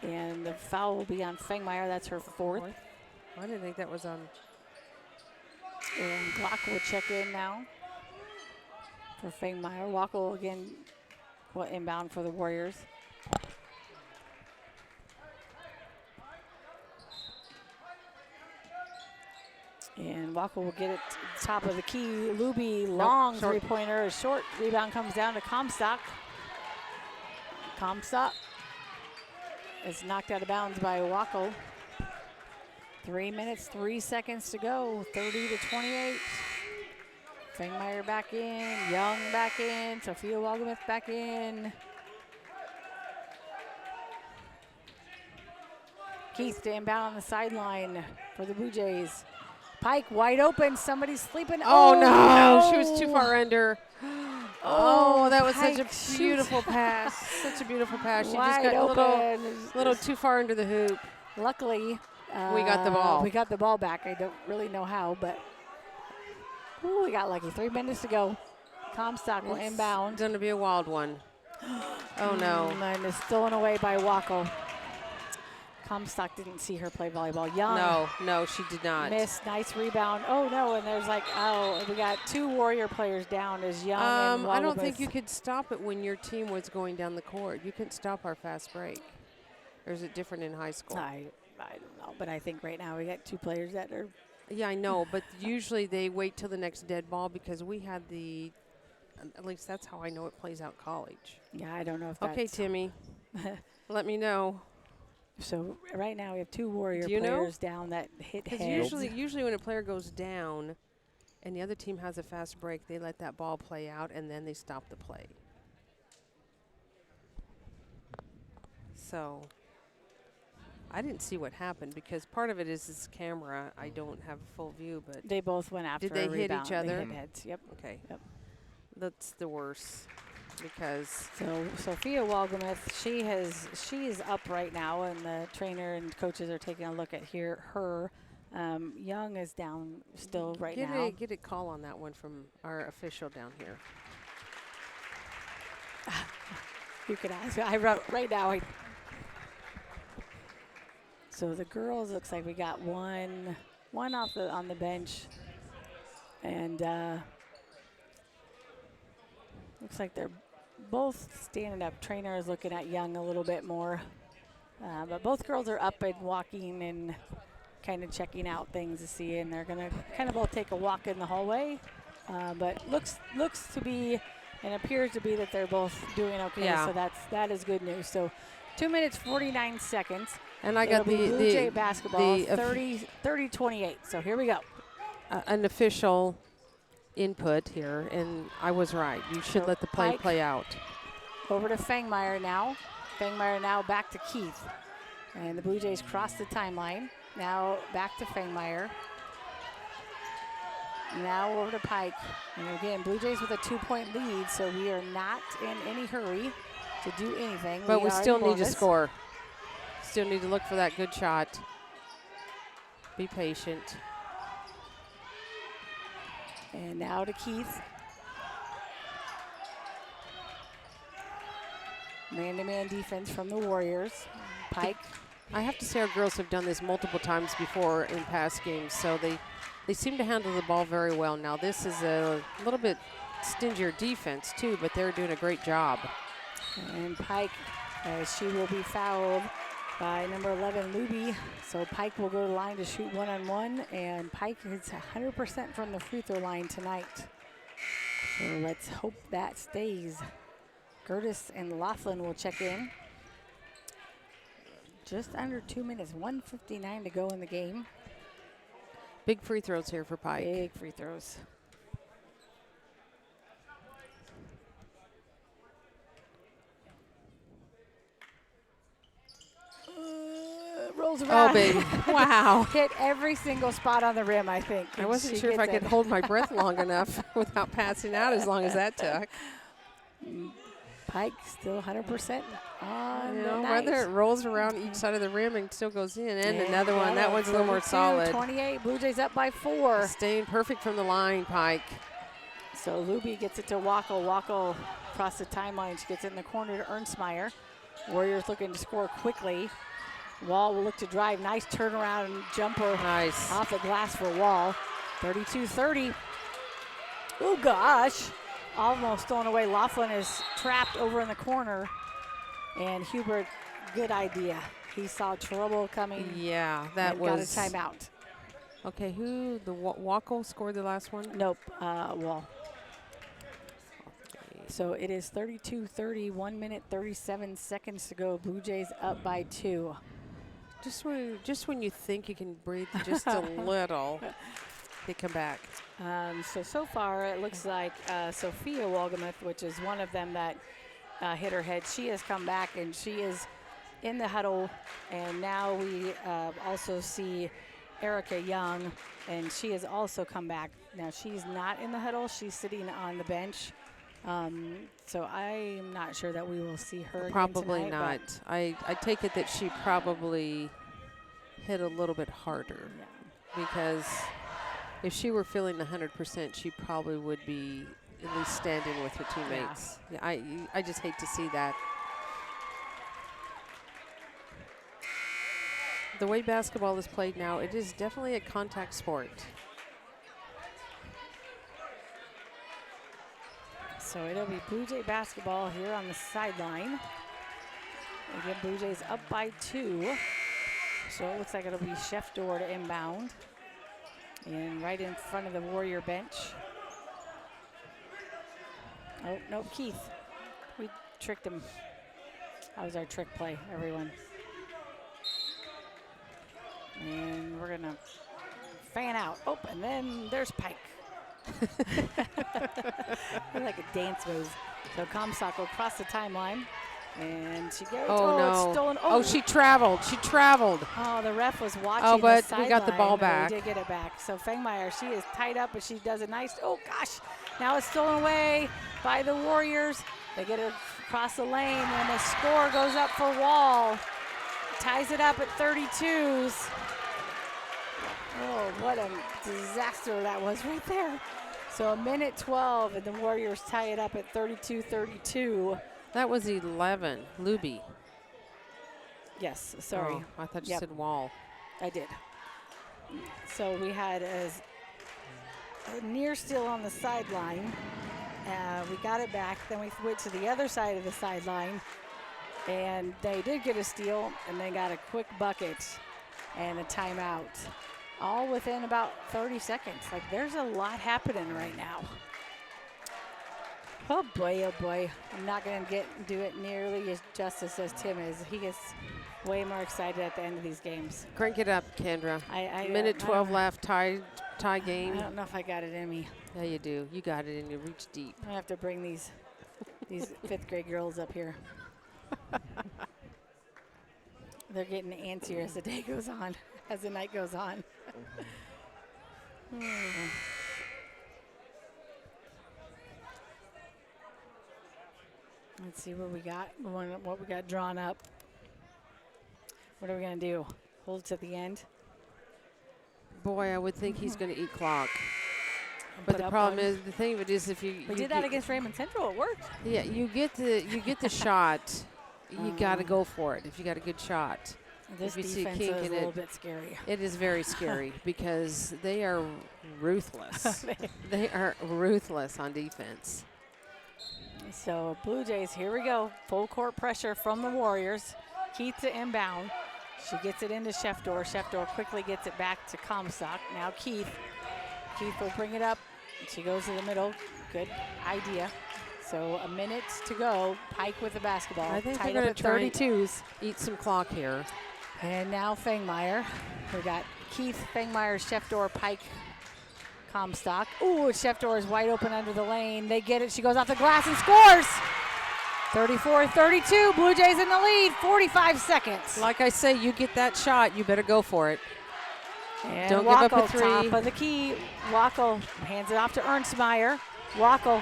A: And the foul will be on Fengmeyer. That's her 4th.
B: I didn't think that was on.
A: And Glock will check in now for Fengmeyer. Wacko again will inbound for the Warriors. And Wacko will get it to the top of the key. Luby, long three-pointer. A short rebound comes down to Comstock. Comstock is knocked out of bounds by Wacko. 3 minutes, 3 seconds to go. 30-28. Fengmeyer back in. Young back in. Sophia Wolgamuth back in. Keith to inbound on the sideline for the Blue Jays. Pike wide open. Somebody's sleeping.
B: Oh, no. She was too far under. Oh, that was such
A: Pike
B: a beautiful pass. Such a beautiful pass. She just
A: Wide
B: got a
A: open.
B: little too far into the hoop.
A: Luckily,
B: We got the ball.
A: We got the ball back. I don't really know how, but ooh, we got lucky. 3 minutes to go. Comstock will inbound.
B: It's going to be a wild one. Oh, no.
A: And it's stolen away by Wackel. Comstock didn't see her play volleyball. Young.
B: No, she did not.
A: Missed. Nice rebound. Oh, no, and there's we got 2 Warrior players down as Young and
B: I don't
A: Wallabies.
B: think you could stop it when your team was going down the court. You couldn't stop our fast break. Or is it different in high school?
A: I don't know, but I think right now we got 2 players that are.
B: Yeah, I know, but usually they wait till the next dead ball because we had at least that's how I know it plays out college.
A: Yeah, I don't know if that's.
B: Okay, Timmy, let me know.
A: So right now we have 2 Warrior
B: Do you know?
A: players down that hit
B: Because
A: heads.
B: usually when a player goes down and the other team has a fast break, they let that ball play out and then they stop the play. So I didn't see what happened because part of it is this camera. I don't have a full view, but
A: They both went after.
B: Did they
A: a
B: hit
A: rebound.
B: each other?
A: They hit heads. Yep.
B: okay.
A: Yep.
B: That's the worst because
A: So Sophia Walgamuth, she is up right now, and the trainer and coaches are taking a look at her. Young is down still right now.
B: Get a call on that one from our official down here.
A: You could ask. I wrote right now. So the girls, looks like we got one on the bench, and looks like they're both standing up. Trainer is looking at Young a little bit more, but both girls are up and walking and kind of checking out things to see, and they're gonna kind of both take a walk in the hallway, but looks to be and appears to be that they're both doing okay.
B: Yeah.
A: So that is good news. So 2 minutes 49 seconds.
B: And I got
A: It'll be Blue Jay
B: the
A: basketball,
B: the
A: 30-28. So here we go.
B: An official input here, and I was right. You should
A: So
B: let the play
A: Pike
B: play out.
A: Over to Fangmeyer now. Fangmeyer now back to Keith. And the Blue Jays cross the timeline. Now back to Fangmeyer. Now over to Pike. And again, Blue Jays with a 2-point lead, so we are not in any hurry to do anything.
B: But we
A: are in
B: still need to
A: bonus.
B: score. Still need to look for that good shot. Be patient.
A: And now to Keith. Man-to-man defense from the Warriors. Pike.
B: I have to say our girls have done this multiple times before in past games, so they seem to handle the ball very well. Now this is a little bit stingier defense too, but they're doing a great job.
A: And Pike, she will be fouled by number 11, Luby. So Pike will go to the line to shoot 1-on-1, and Pike is 100% from the free throw line tonight. So let's hope that stays. Gertis and Laughlin will check in. Just under 2 minutes, 1:59 to go in the game.
B: Big free throws here for Pike.
A: Big free throws. Rolls around.
B: Oh, baby. Wow.
A: Hit every single spot on the rim, I think.
B: I
A: and
B: wasn't
A: she
B: sure if I
A: gets
B: could
A: it.
B: hold my breath long enough without passing out as long as that took.
A: Pike still 100% on
B: You
A: the
B: know,
A: night.
B: whether it rolls around each side of the rim and still goes in, and another one. That one's a little more
A: 32,
B: solid.
A: 28, Blue Jays up by 4.
B: Staying perfect from the line, Pike.
A: So Luby gets it to Wackel. Wackel across the timeline. She gets it in the corner to Ernstmeyer. Warriors looking to score quickly. Wall will look to drive. Nice turnaround jumper
B: Nice.
A: off the glass for Wall. 32-30. Oh, gosh. Almost stolen away. Laughlin is trapped over in the corner. And Hubert, good idea. He saw trouble coming.
B: Yeah, that
A: and
B: was.
A: got a timeout.
B: Okay, who? The Wackel scored the last one?
A: Nope, Wall. So it is 32-30, 1 minute, 37 seconds to go. Blue Jays up by 2.
B: Just when you think you can breathe just a little, they come back.
A: So far it looks like Sophia Walgamuth, which is one of them that hit her head, she has come back and she is in the huddle. And now we also see Erica Young, and she has also come back. Now she's not in the huddle, she's sitting on the bench. So I'm not sure that we will see her
B: Probably
A: again tonight,
B: not. I take it that she probably hit a little bit harder because if she were feeling 100%, she probably would be at least standing with her teammates. Yeah, I just hate to see that. The way basketball is played now, it is definitely a contact sport.
A: So it'll be Blue Jay basketball here on the sideline. Again, Blue Jays up by 2. So it looks like it'll be Chef Door to inbound. And right in front of the Warrior bench. Oh, no, Keith. We tricked him. That was our trick play, everyone. And we're going to fan out. Oh, and then there's Pike. Like a dance move. So Comstock will cross the timeline. And she goes.
B: Oh, no.
A: It's stolen.
B: Oh, she traveled. She traveled.
A: Oh, the ref was watching.
B: Oh, but
A: the
B: we got the ball back.
A: We did get it back. So Fengmeyer, she is tied up, but she does a nice. Oh gosh! Now it's stolen away by the Warriors. They get it across the lane, and the score goes up for Wall. Ties it up at 32s. Oh, what a disaster that was right there. So a minute 12, and the Warriors tie it up at 32-32.
B: That was 11. Luby.
A: Yes, sorry.
B: Oh, I thought you said Wall.
A: I did. So we had a near steal on the sideline. We got it back. Then we went to the other side of the sideline, and they did get a steal, and they got a quick bucket and a timeout. All within about 30 seconds. Like, there's a lot happening right now. Oh boy, oh boy. I'm not going to do it nearly as justice as Tim is. He gets way more excited at the end of these games.
B: Crank it up, Kendra. Minute 12 left, tie game.
A: I don't know if I got it in me.
B: Yeah, you do. You got it in you. Reach deep.
A: I have to bring these 5th grade girls up here. They're getting antsier as the day goes on, as the night goes on. Let's see what we got. What we got drawn up. What are we gonna do? Hold it to the end.
B: Boy, I would think he's going to eat clock. But the problem is, the thing of it is, if you
A: did that against Raymond Central, it worked.
B: Yeah, you get the shot. You got to go for it if you got a good shot.
A: This
B: if you
A: defense
B: see a kink
A: is a
B: in
A: little
B: it,
A: bit scary.
B: It is very scary because they are ruthless. They are ruthless on defense.
A: So Blue Jays, here we go. Full court pressure from the Warriors. Keith to inbound. She gets it into Chef Door. Chef Door quickly gets it back to Comstock. Now Keith. Keith will bring it up. She goes to the middle. Good idea. So a minute to go. Pike with the basketball.
B: I think
A: tied
B: they're
A: up
B: going
A: at
B: to
A: 32s.
B: Eat some clock here.
A: And now Fengmeyer. We got Keith, Fengmeyer, Chef Door, Pike, Comstock. Ooh, Chef Door is wide open under the lane. They get it. She goes off the glass and scores. 34-32. Blue Jays in the lead. 45 seconds.
B: Like I say, you get that shot, you better go for it.
A: And
B: don't
A: Wackel,
B: give up a three.
A: Top of the key. Wackel hands it off to Ernstmeyer. Wackel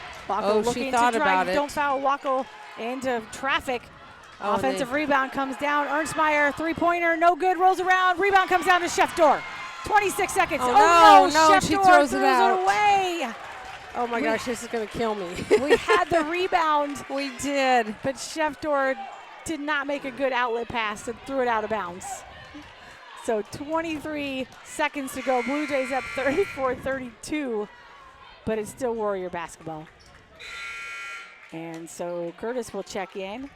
A: looking
B: she thought
A: to
B: about
A: drive.
B: it.
A: Don't foul Wackel into traffic.
B: Oh,
A: Offensive rebound comes down. Ernstmeyer, three-pointer, no good, rolls around. Rebound comes down to Chef Door. 26 seconds.
B: Oh, no,
A: Chef
B: she
A: Door
B: throws it out.
A: Away.
B: Oh, my gosh, this is going to kill me.
A: We had the rebound.
B: We did.
A: But Chef Door did not make a good outlet pass and threw it out of bounds. So 23 seconds to go. Blue Jays up 34-32, but it's still Warrior basketball. And so Curtis will check in.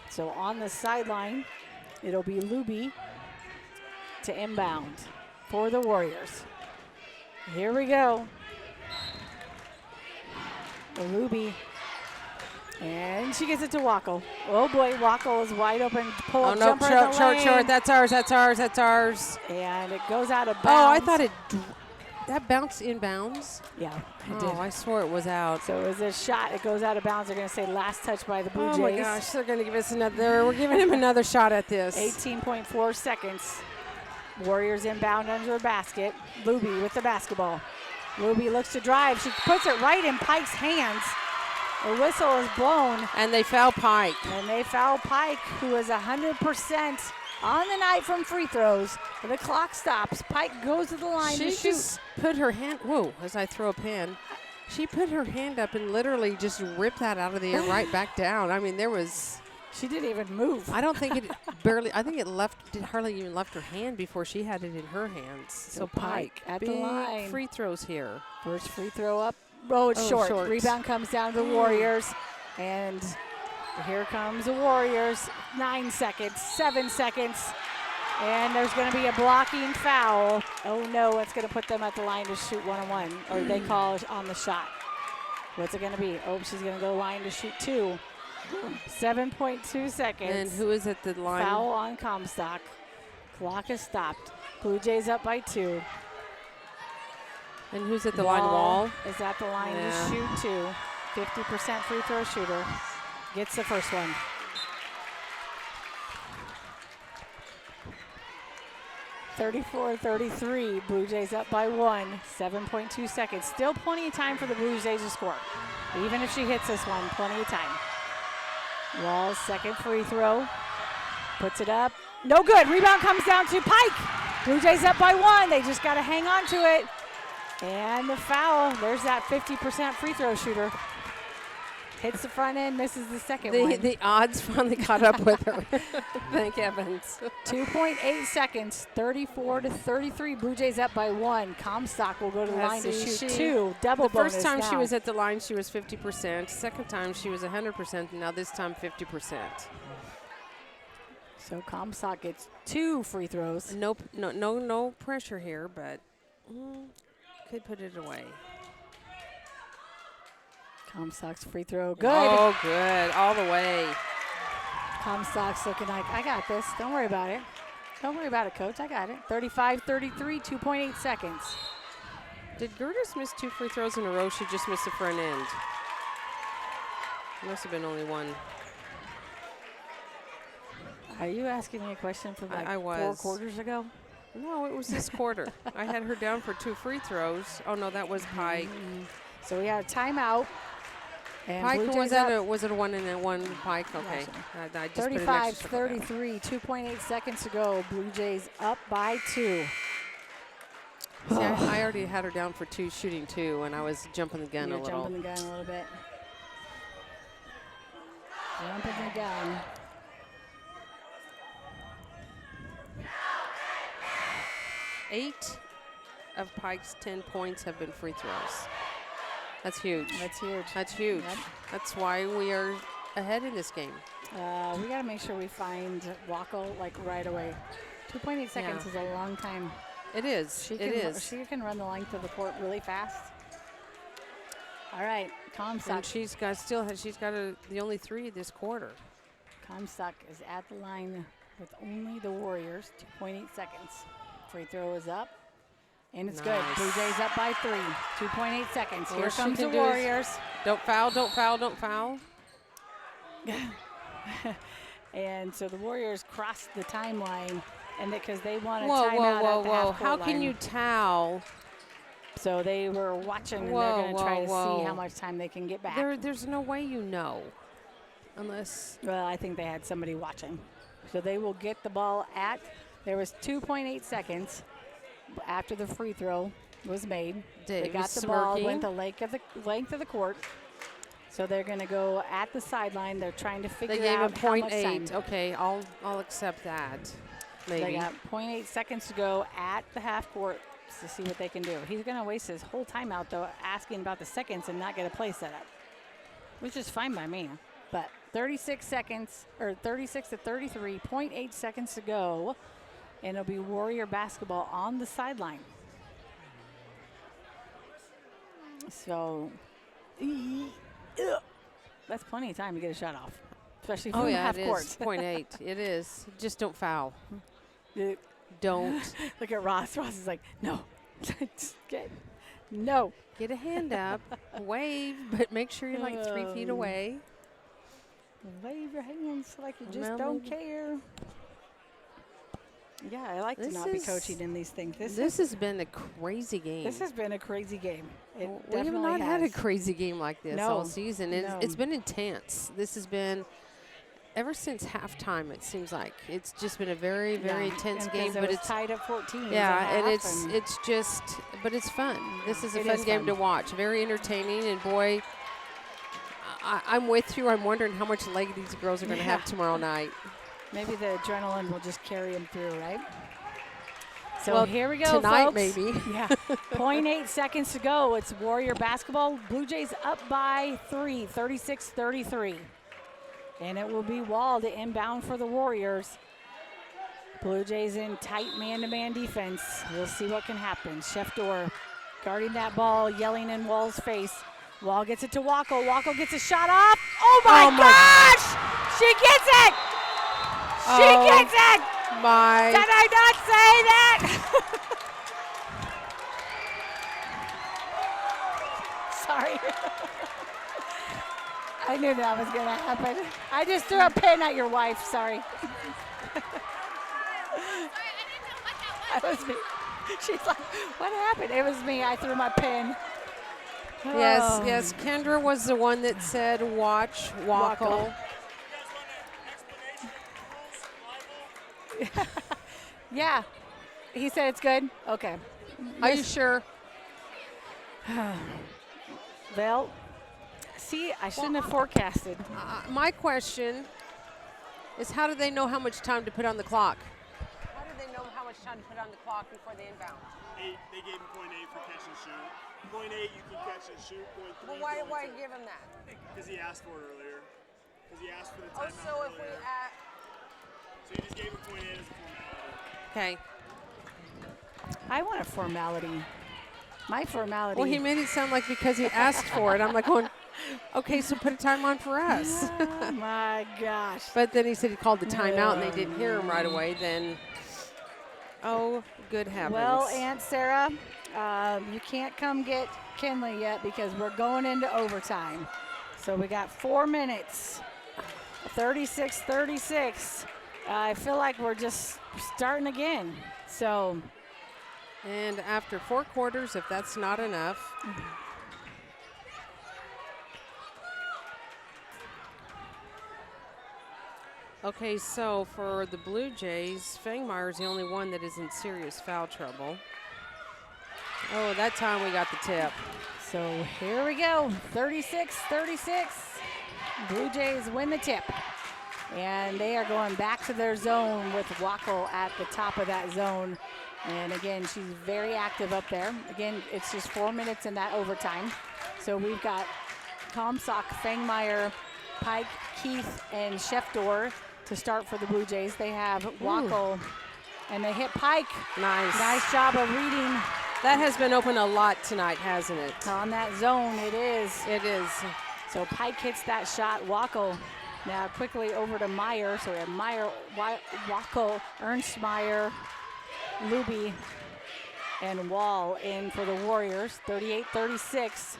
A: So on the sideline, it'll be Luby to inbound for the Warriors. Here we go. Luby. And she gets it to Wackel. Oh boy, Wackel is wide open. Pull up jumper in the lane.
B: Short. That's ours.
A: And it goes out of bounds.
B: Oh, I thought that bounced in bounds.
A: Yeah, it did.
B: Oh, I swore it was out.
A: So it was a shot. It goes out of bounds. They're going to say last touch by the Blue Jays.
B: Oh my gosh, they're going to give us another. We're giving him another shot at this.
A: 18.4 seconds. Warriors inbound under the basket. Luby with the basketball. Luby looks to drive. She puts it right in Pike's hands. The whistle is blown.
B: And they foul Pike.
A: And they foul Pike, who is 100% on the night from free throws. And the clock stops. Pike goes to the line to shoot.
B: She just put her hand, whoa, as I throw a pin. She put her hand up and literally just ripped that out of the air right back down. I mean, there was.
A: She didn't even move.
B: I don't think it barely, I think it hardly even left her hand before she had it in her hands. So Pike
A: at the
B: big
A: line.
B: free throws here.
A: First free throw up. Oh, it's short. Rebound comes down to the Warriors. And here comes the Warriors. 9 seconds, 7 seconds. And there's going to be a blocking foul. Oh, no, it's going to put them at the line to shoot one-on-one. Or they call on the shot. What's it going to be? Oh, she's going to go line to shoot 2. 7.2 seconds.
B: And who is at the line?
A: Foul on Comstock. Clock is stopped. Blue Jays up by 2.
B: And who's at the line? Wall
A: is at the line to shoot 2. 50% free throw shooter. Gets the first one. (34-33). Blue Jays up by 1. 7.2 seconds. Still plenty of time for the Blue Jays to score. Even if she hits this one, plenty of time. Wall's second free throw. Puts it up. No good. Rebound comes down to Pike. Blue Jays up by 1. They just got to hang on to it. And the foul. There's that 50% free throw shooter. Hits the front end, misses the second one.
B: The odds finally caught up with her. Thank heavens.
A: 2.8 seconds. 34-33. Blue Jays up by 1. Comstock will go to the line to shoot 2. Double bonus.
B: The first time
A: now.
B: she was at the line, she was 50%. Second time, she was 100%. Now this time, 50%.
A: So Comstock gets 2 free throws.
B: No pressure here, but could put it away.
A: Comstock's free throw. Good.
B: Oh, good. All the way.
A: Comstock's looking like, I got this. Don't worry about it. Don't worry about it, Coach. I got it. 35-33, 2.8 seconds.
B: Did Gertis miss 2 free throws in a row? She just missed the front end. Must have been only 1.
A: Are you asking me a question from like
B: I was.
A: 4 quarters ago?
B: No, it was this quarter. I had her down for 2 free throws. Oh, no, that was Pike.
A: So we had a timeout. And
B: Pike, was it a 1 and a 1 Pike? Okay. I just
A: 35-33, 2.8 seconds to go. Blue Jays up by 2.
B: See, I already had her down for 2, shooting 2, and I was jumping the gun a little.
A: Jumping the gun a little bit. Jumping the gun.
B: Eight of Pike's 10 points have been free throws. That's huge.
A: That's huge.
B: That's huge.
A: Yep.
B: That's why we are ahead in this game.
A: We got to make sure we find Wackel like right away. 2.8 seconds is a long time.
B: It is. She
A: can run the length of the court really fast. All right, Comstock.
B: And she's got the only 3 this quarter.
A: Comstock is at the line with only the Warriors. 2.8 seconds. Free throw is up. And it's good. Blue Jays up by 3. 2.8 seconds. Here comes the Warriors.
B: Don't foul, don't foul, don't foul.
A: And so the Warriors crossed the timeline, and because they want a
B: Whoa.
A: timeout at the half-court
B: How
A: line.
B: can you towel?
A: So they were watching, and they're going to try to see how much time they can get back.
B: There's no way you know, unless.
A: Well, I think they had somebody watching. So they will get the ball at. There was 2.8 seconds after the free throw was made. They got the ball, went the length of the court. So they're going to go at the sideline. They're trying to figure out how much time.
B: Okay, I'll accept that. Maybe.
A: They got 0.8 seconds to go at the half court to see what they can do. He's going to waste his whole timeout, though, asking about the seconds and not get a play set up, which is fine by me. But 36 seconds, or 36 to 33, 0.8 seconds to go. And it'll be Warrior basketball on the sideline. So, that's plenty of time to get a shot off, especially from half court.
B: It is 0.8. It is. Just don't foul.
A: Don't. Look at Ross. Ross is like, no. No.
B: Get a hand up, wave, but make sure you're like 3 feet away.
A: Wave your hands like you just don't care. Yeah, I like to not be coaching in these things.
B: This has been a crazy game.
A: This has been a crazy game. It
B: we have not had a crazy game like this all season. It's been intense. This has been ever since halftime. It seems like it's just been a very, very intense game.
A: But it's tied at 14.
B: Yeah, and it's just, but it's fun. This is a fun game to watch. Very entertaining, and boy, I'm with you. I'm wondering how much leg these girls are going to have tomorrow night.
A: Maybe the adrenaline will just carry them through, right? So here we go,
B: tonight,
A: folks.
B: maybe.
A: Yeah. 0.8 seconds to go. It's Warrior basketball. Blue Jays up by 3, 36-33. And it will be Wall to inbound for the Warriors. Blue Jays in tight man-to-man defense. We'll see what can happen. Shefdor guarding that ball, yelling in Wall's face. Wall gets it to Wackel. Wackel gets a shot off. Oh my gosh! She gets it! She gets it! Did I not say that? Sorry. I knew that was going to happen. I just threw a pin at your wife. Sorry. That was me. She's like, what happened? It was me. I threw my pin.
B: Yes. Kendra was the one that said watch Wackel.
A: Yeah. He said it's good? Okay.
B: Are you sure?
A: Well, see, I shouldn't have forecasted.
B: My question is, how do they know how much time to put on the clock? How do they know how much time to put on the clock before they inbound?
G: They gave him 0.8 for catch and shoot. 0.8 you can catch and shoot. 0.3.
B: Well, why give him that?
G: Because he asked for it earlier. Because he asked for the timeout
B: so if
G: earlier. So you just gave him 0.8 as a formality.
B: Okay.
A: I want a formality. My formality.
B: Well, he made it sound like because he asked for it. I'm like going, okay, so put a time on for us.
A: Oh, my gosh.
B: But then he said he called the timeout and they didn't hear him right away. Then, oh, good heavens.
A: Well, Aunt Sarah, you can't come get Kinley yet because we're going into overtime. So we got 4 minutes, 36-36. I feel like we're just starting again. So.
B: And after 4 quarters, if that's not enough. Okay, so for the Blue Jays, Fangmeyer's the only one that is in serious foul trouble. Oh, that time we got the tip.
A: So here we go, 36-36. Blue Jays win the tip. And they are going back to their zone with Wackel at the top of that zone. And again, she's very active up there. Again, it's just 4 minutes in that overtime. So we've got Comstock, Fangmeyer, Pike, Keith, and Shefdor to start for the Blue Jays. They have Wackel, and they hit Pike.
B: Nice.
A: Nice job of reading.
B: That has been open a lot tonight, hasn't it?
A: On that zone, it is.
B: It is.
A: So Pike hits that shot. Wackel now quickly over to Meyer. So we have Meyer, Wackel, Ernstmeyer, Luby, and Wall in for the Warriors. 38-36.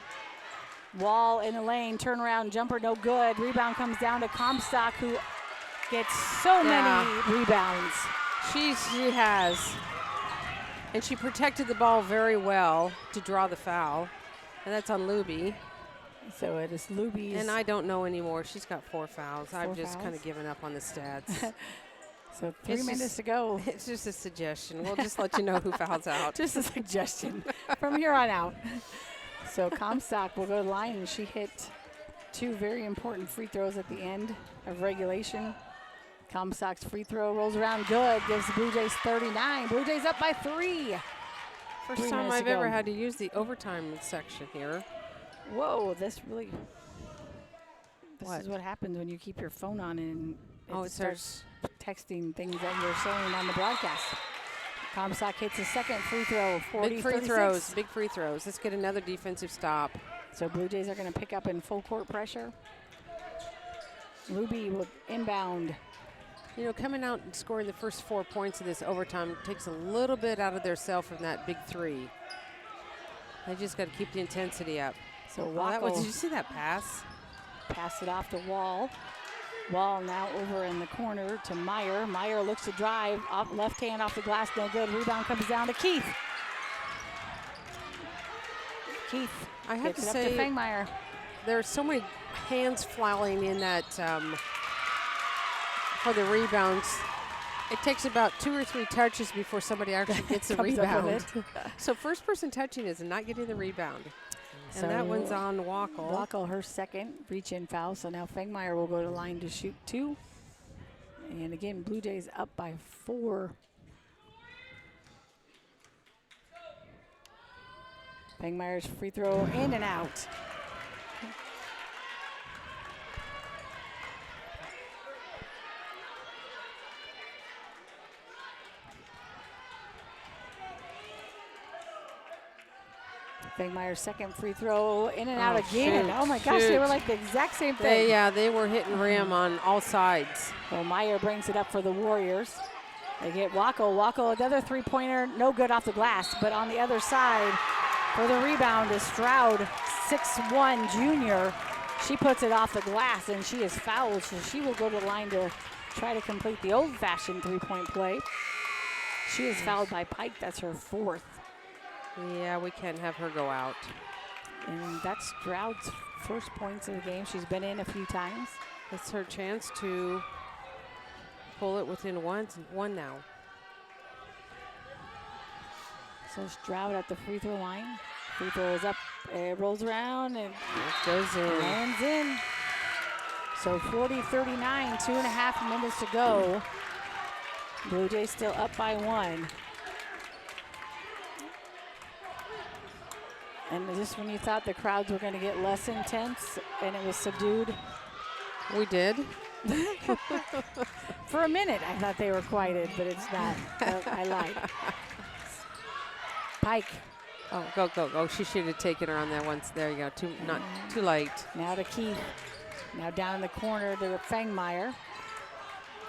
A: Wall in the lane, turnaround jumper, no good. Rebound comes down to Comstock, who gets so many rebounds.
B: She has. And she protected the ball very well to draw the foul. And that's on Luby.
A: So it is Luby's.
B: And I don't know anymore. She's got 4 fouls. I've just
A: fouls?
B: kind of given up on the stats.
A: So 3 minutes to go.
B: It's just a suggestion. We'll just let you know who fouls out.
A: Just a suggestion from here on out. So Comstock will go to the line, and she hit 2 very important free throws at the end of regulation. Comstock's free throw rolls around good, gives the Blue Jays 39. Blue Jays up by 3.
B: First time I've ever had to use the overtime section here.
A: Whoa, this is what happens when you keep your phone on and it starts texting things that you're saying on the broadcast. Comstock hits his second free throw, 40-36.
B: Big free throws. Let's get another defensive stop.
A: So Blue Jays are going to pick up in full court pressure. Luby will inbound.
B: You know, coming out and scoring the first 4 points of this overtime takes a little bit out of their self from that big 3. They just got to keep the intensity up.
A: So
B: did you see that pass?
A: Pass it off the Wall. Ball now over in the corner to Meyer. Meyer looks to drive, off left hand off the glass, no good. Rebound comes down to Keith. Keith
B: I have
A: gets
B: to
A: it
B: say,
A: up to Fangmeyer.
B: there's so many hands flying in that for the rebounds. It takes about 2 or 3 touches before somebody actually gets the
A: Comes up
B: rebound.
A: with it.
B: So first person touching is not getting the rebound. And
A: So
B: that one's on Wackel.
A: Wackel, her second reach-in foul. So now Fangmeyer will go to line to shoot 2. And again, Blue Jays up by 4. Fangmeyer's free throw in and out. Fangmeyer's second free throw in and out again. Oh my gosh, they were like the exact same thing.
B: They were hitting rim on all sides.
A: Well, Meyer brings it up for the Warriors. They get Wackel. Wackel, another three-pointer, no good off the glass. But on the other side, for the rebound is Stroud, 6'1" junior. She puts it off the glass, and she is fouled, so she will go to the line to try to complete the old-fashioned three-point play. She is fouled by Pike. That's her 4th.
B: Yeah, we can't have her go out.
A: And that's Stroud's first points of the game. She's been in a few times.
B: It's her chance to pull it within one now.
A: So Stroud at the free throw line. Free throw is up, it rolls around, and
B: It goes in.
A: lands in. So 40-39, 2.5 minutes to go. Blue Jays still up by 1. And just when you thought the crowds were going to get less intense and it was subdued,
B: We did.
A: for a minute I thought they were quieted, but it's not. I lied. Pike
B: Oh, go, go, go. She should have taken her on there once. There you go. Not too late.
A: now to Keith. Now down in the corner to Fangmeyer.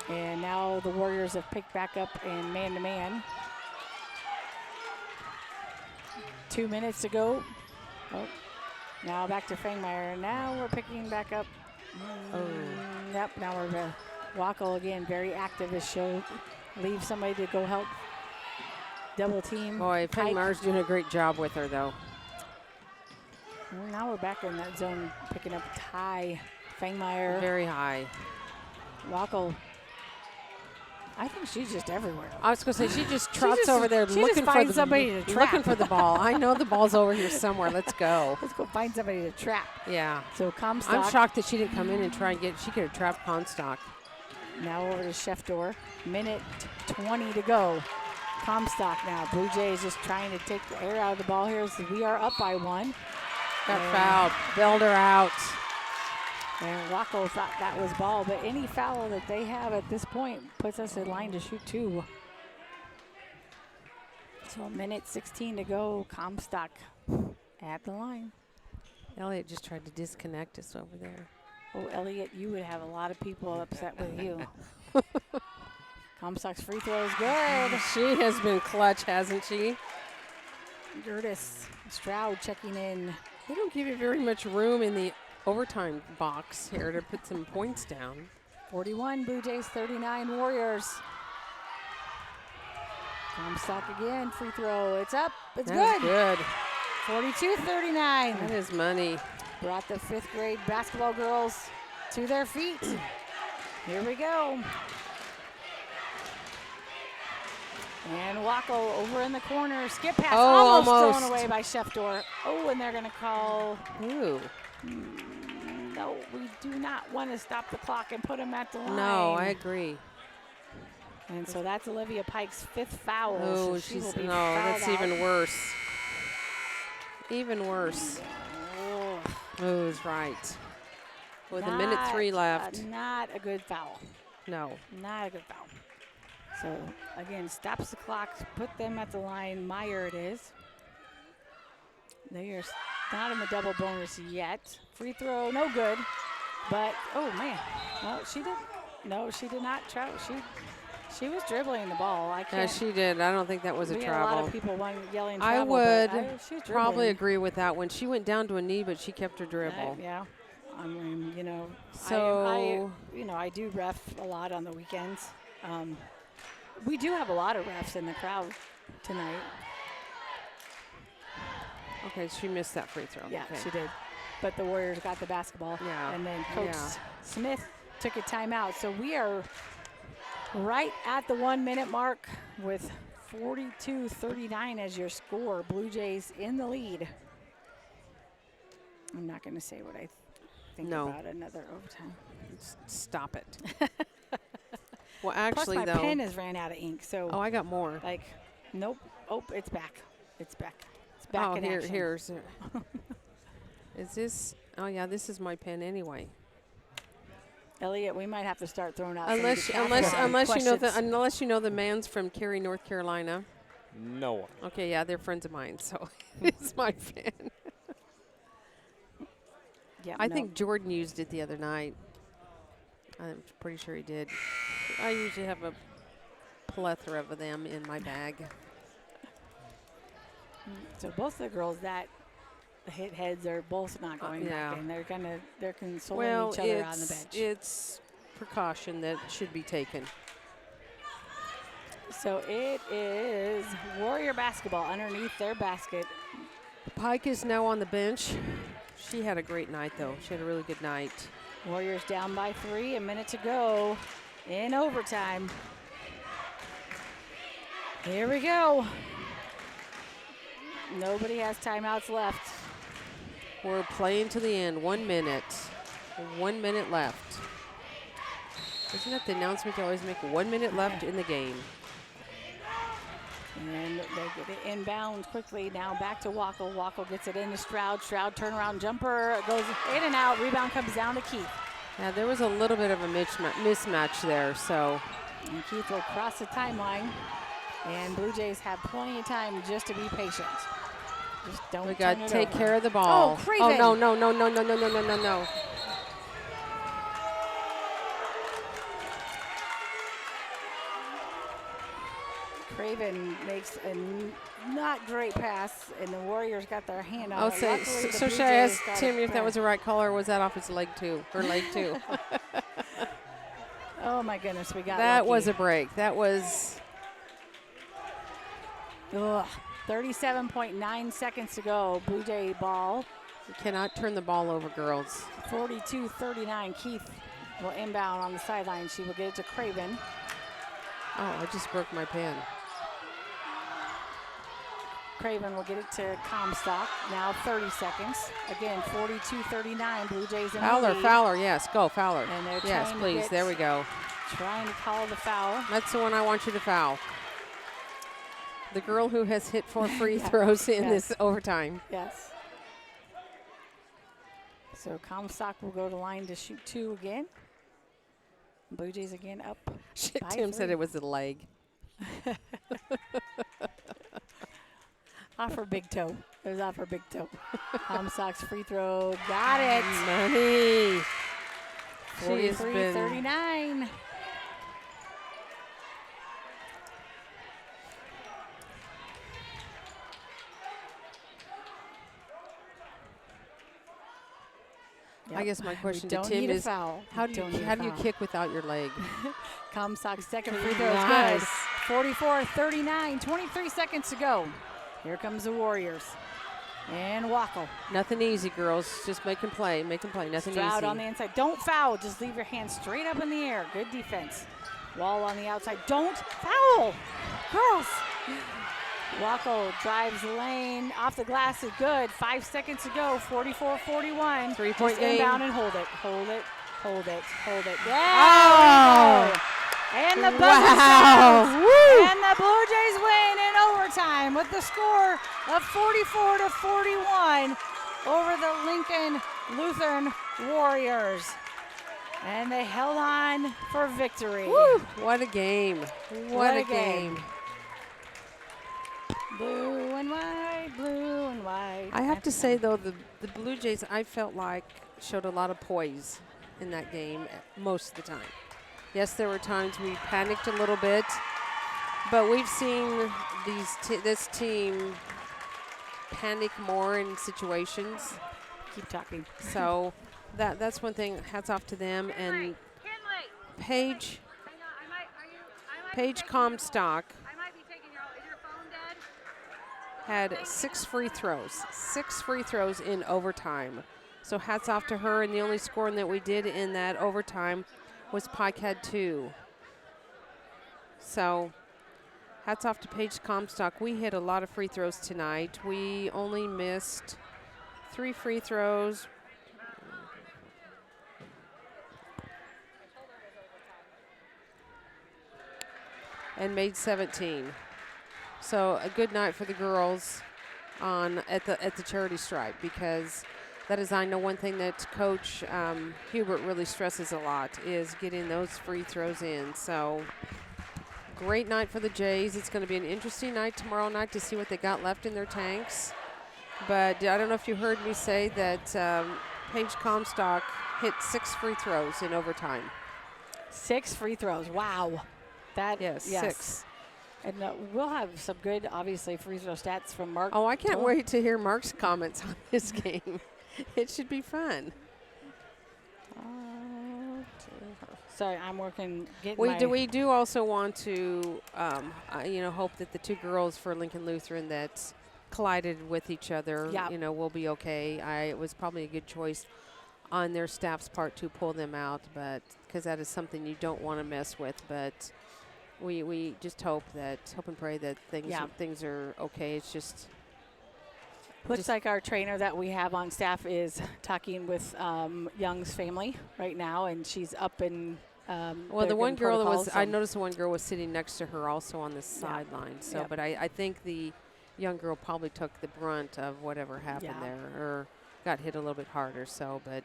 A: And now the Warriors have picked back up in man-to-man. 2 minutes to go. Oh, now back to Fangmeyer. Now we're picking back up. Yep, now we're Wackel again, very active as show. Leave somebody to go help double team.
B: Boy,
A: Pike.
B: Fangmeyer's doing a great job with her, though.
A: Well, now we're back in that zone, picking up Ty. Fangmeyer,
B: Very high.
A: Wackel. I think she's just everywhere.
B: I was going to say, she just trots
A: just-
B: over there
A: she
B: looking
A: just
B: for
A: finds
B: the
A: somebody to trap.
B: looking for the ball. I know the ball's over here somewhere. Let's go.
A: Let's go find somebody to trap.
B: Yeah.
A: So Comstock.
B: I'm shocked that she didn't come in and try and get. She could have trapped Comstock.
A: Now over to Schefter. Minute 20 to go. Comstock now. Blue Jays just trying to take the air out of the ball here. So we are up by 1.
B: Got fouled. Bailed her out.
A: And Wackel thought that was ball, but any foul that they have at this point puts us in line to shoot 2. So a minute 16 to go. Comstock at the line.
B: Elliot just tried to disconnect us over there.
A: Oh, Elliot, you would have a lot of people upset with you. Comstock's free throw is good.
B: She has been clutch, hasn't she?
A: Gertis Stroud checking in.
B: They don't give you very much room in the overtime box here to put some points down.
A: 41 Blue Jays, 39 Warriors. Comstock again, free throw. It's up. It's
B: That's
A: good.
B: good.
A: 42-39.
B: That is money.
A: Brought the 5th grade basketball girls to their feet. Here we go. And Wackel over in the corner. Skip pass almost thrown away by Schefter. Oh, and they're going to call.
B: Ooh.
A: No, we do not want to stop the clock and put him at the line.
B: No, I agree.
A: And so that's Olivia Pike's 5th foul.
B: Oh,
A: so she will be
B: no,
A: fouled
B: that's
A: out.
B: even worse. Even worse.
A: Oh,
B: Oh, is right. With a minute 3 left.
A: Not a good foul.
B: No.
A: Not a good foul. So, again, stops the clock, put them at the line. Meyer it is. They are not in the double bonus yet. Free throw, no good. But, oh, man. Well, she did. No, she did not try. She was dribbling the ball. I
B: Yeah,
A: can't.
B: she did. I don't think that was a
A: we had
B: travel.
A: a lot of people yelling
B: I
A: travel.
B: would
A: but she was
B: probably
A: dribbling.
B: agree with that one. She went down to a knee, but she kept her dribble.
A: Yeah. I mean, you know,
B: So
A: I do ref a lot on the weekends. We do have a lot of refs in the crowd tonight.
B: okay, she missed that free throw.
A: Yeah,
B: okay.
A: she did. But the Warriors got the basketball.
B: Yeah.
A: And then Coach
B: Yeah.
A: Smith took a timeout. So we are right at the 1 minute mark with 42-39 as your score. Blue Jays in the lead. I'm not going to say what I think
B: No.
A: about another overtime.
B: Stop it. Well,
A: Plus
B: actually,
A: my
B: though.
A: pen has ran out of ink. So
B: Oh, I got more.
A: like, nope. Oh, it's back. It's back. It's back
B: Oh,
A: in action.
B: here's. Is this? Oh, yeah, this is my pen anyway.
A: Elliot, we might have to start throwing out
B: Unless
A: some questions.
B: unless you know the man's from Cary, North Carolina.
E: No one.
B: Okay, yeah, they're friends of mine, so it's my pen.
A: Yeah,
B: I
A: no.
B: think Jordan used it the other night. I'm pretty sure he did. I usually have a plethora of them in my bag.
A: So both the girls that hit heads are both not going
B: yeah.
A: back in. They're consoling
B: Well,
A: each other on the bench.
B: it's precaution that should be taken.
A: So it is Warrior basketball underneath their basket.
B: Pike is now on the bench. She had a great night, though. She had a really good night.
A: Warriors down by 3, a minute to go in overtime. Here we go. Nobody has timeouts left.
B: We're playing to the end. 1 minute. 1 minute left. Isn't that the announcement they always make? 1 minute left in the game.
A: And they get it inbound quickly. Now back to Wackel. Wackel gets it into Stroud. Stroud turnaround jumper goes in and out. Rebound comes down to Keith.
B: Yeah, there was a little bit of a mismatch there, so.
A: And Keith will cross the timeline. And Blue Jays have plenty of time just to be patient. Just don't
B: We got to take
A: over.
B: care of the ball.
A: Oh, Craven.
B: Oh, no.
A: Craven makes a not great pass, and the Warriors got their hand on
B: I'll
A: it.
B: say,
A: Luckily, the
B: so
A: Blue
B: should I
A: Jays
B: ask
A: got
B: Timmy
A: it
B: if that was the right call, or was that off his leg two? Or leg two?
A: Oh, my goodness, we got
B: That
A: lucky.
B: was a break. That was.
A: 37.9 seconds to go. Blue Jay ball.
B: You cannot turn the ball over, girls.
A: 42-39. Keith will inbound on the sideline. She will get it to Craven.
B: Oh, I just broke my pen.
A: Craven will get it to Comstock. Now 30 seconds. Again, 42-39. Blue Jays in the lead.
B: Fowler, yes, go, Fowler.
A: And they're
B: yes,
A: trying to
B: please,
A: get-
B: there we go.
A: Trying to call the foul.
B: That's the one I want you to foul. The girl who has hit 4 free throws in this overtime.
A: Yes. So Comstock will go to line to shoot 2 again. Blue Jays again up. by
B: Tim said
A: 3.
B: it was a leg.
A: Off her big toe. It was off her big toe. Comstock's free throw. Got it.
B: Money. She has been
A: 43-39.
B: I guess my question to
A: don't
B: Tim
A: need a
B: is,
A: foul.
B: how do you kick without your leg?
A: Comstock's second free throw is
B: Nice.
A: good. 44-39, 23 seconds to go. Here comes the Warriors. And Wackel.
B: Nothing easy, girls. Just make them play. Nothing
A: Stroud
B: easy.
A: on the inside. Don't foul. Just leave your hands straight up in the air. Good defense. Wall on the outside. Don't foul. Girls. Wackel drives the lane. Off the glass is good. 5 seconds to go. 44-41.
B: 3-point
A: Just
B: game.
A: inbound and hold it. Hold it. Hold it. Hold it. Yeah.
B: Oh.
A: And the buzzer
B: Wow.
A: sounds.
B: Woo.
A: And the Blue Jays win in overtime with the score of 44-41 over the Lincoln Lutheran Warriors. And they held on for victory.
B: Woo. What a game. What a game.
A: Blue and white, blue and white.
B: I have to say, though, the Blue Jays, I felt like, showed a lot of poise in that game most of the time. Yes, there were times we panicked a little bit, but we've seen this team panic more in situations.
A: Keep talking.
B: So, that's one thing. Hats off to them. And Paige Comstock had 6 free throws. 6 free throws in overtime. So hats off to her. And the only scoring that we did in that overtime was Pike had 2. So hats off to Paige Comstock. We hit a lot of free throws tonight. We only missed 3 free throws. And made 17. So a good night for the girls at the charity stripe, because that is, I know, one thing that Coach Hubert really stresses a lot is getting those free throws in. So great night for the Jays. It's going to be an interesting night tomorrow night to see what they got left in their tanks. But I don't know if you heard me say that Paige Comstock hit 6 free throws in overtime.
A: 6 free throws. Wow. Yes. 6. And we'll have some good, obviously, free throw stats from Mark.
B: Oh, I can't wait to hear Mark's comments on this game. It should be fun.
A: Sorry, I'm working.
B: We do also want to, hope that the 2 girls for Lincoln Lutheran that collided with each other, will be okay. It was probably a good choice on their staff's part to pull them out, but because that is something you don't want to mess with. But we just hope and pray that things are okay. It's just
A: looks like our trainer that we have on staff is talking with Young's family right now, and she's up in.
B: Well, the one girl I noticed the one girl was sitting next to her also on the sideline. So, but I think the young girl probably took the brunt of whatever happened there, or got hit a little bit harder. So, but.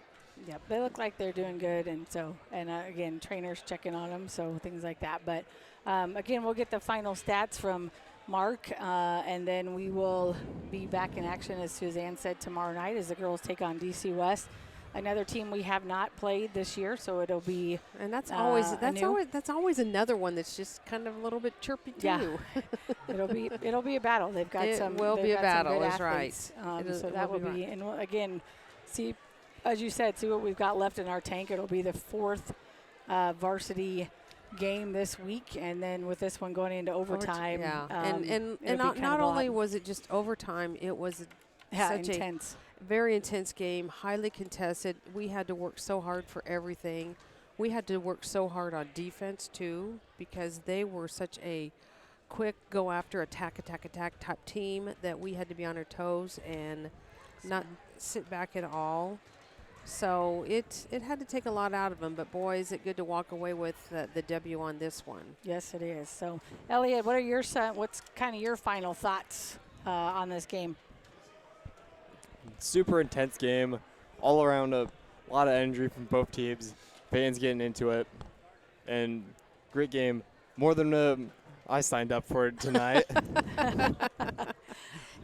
A: Yeah, they look like they're doing good, and again, trainers checking on them, so things like that. But again, we'll get the final stats from Mark, and then we will be back in action, as Suzanne said, tomorrow night as the girls take on DC West, another team we have not played this year. So it'll be,
B: and that's always another one that's just kind of a little bit chirpy too.
A: Yeah, it'll be a battle. They've got some.
B: It will be a battle.
A: Is
B: right.
A: So that will be, and we'll, again, see. As you said, see what we've got left in our tank. It'll be the 4th varsity game this week, and then with this one going into overtime.
B: And not only was it just overtime, it was such
A: intense.
B: A very intense game, highly contested. We had to work so hard for everything. We had to work so hard on defense too, because they were such a quick go after attack type team that we had to be on our toes and not sit back at all. So it had to take a lot out of them, but boy, is it good to walk away with the W on this one.
A: Yes, it is. So, Elliot, what's kind of your final thoughts on this game?
E: Super intense game, all around a lot of energy from both teams. Fans getting into it, and great game. More than I signed up for it tonight.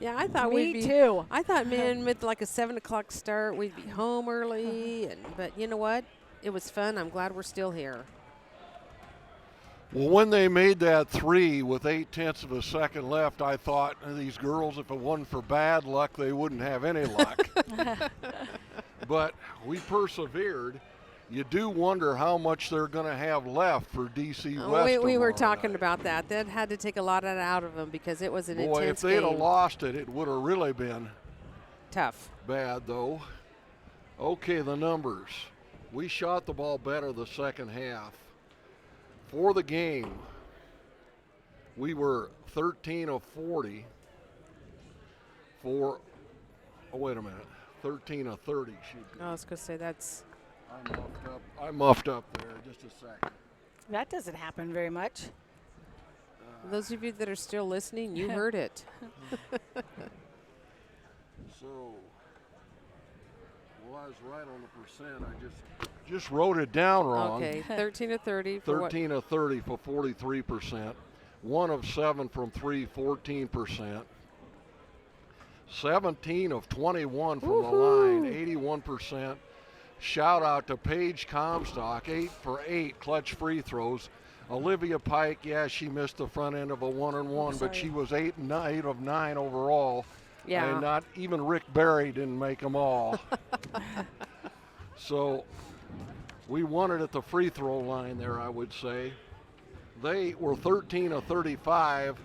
B: Yeah, I thought
A: Me too.
B: I thought, man, with like a 7 o'clock start, we'd be home early. But you know what? It was fun. I'm glad we're still here.
F: Well, when they made that 3 with 0.8 of a second left, I thought, these girls, if it wasn't for bad luck, they wouldn't have any luck. But we persevered. You do wonder how much they're going to have left for DC West.
B: We were talking about that. That had to take a lot out of them because it was an intense game.
F: Boy, if they'd have lost it, it would have really been
B: tough.
F: Bad, though. Okay, the numbers. We shot the ball better the second half. For the game, we were 13 of 40 for, 13 of 30.
B: I was going to say that's.
F: I muffed up there just a second.
A: That doesn't happen very much.
B: Those of you that are still listening, you heard it.
F: So, I was right on the percent. I just wrote it down wrong.
B: Okay, 13 of 30.
F: 13 of 30 for 43%. 1 of 7 from 3, 14%. 17 of 21 from the line, 81%. Shout out to Paige Comstock, 8 for 8 clutch free throws. Olivia Pike, she missed the front end of a 1-and-1, but she was 8 of 9 overall.
B: Yeah.
F: And not even Rick Barry didn't make them all. So we won it at the free throw line there, I would say. They were 13 of 35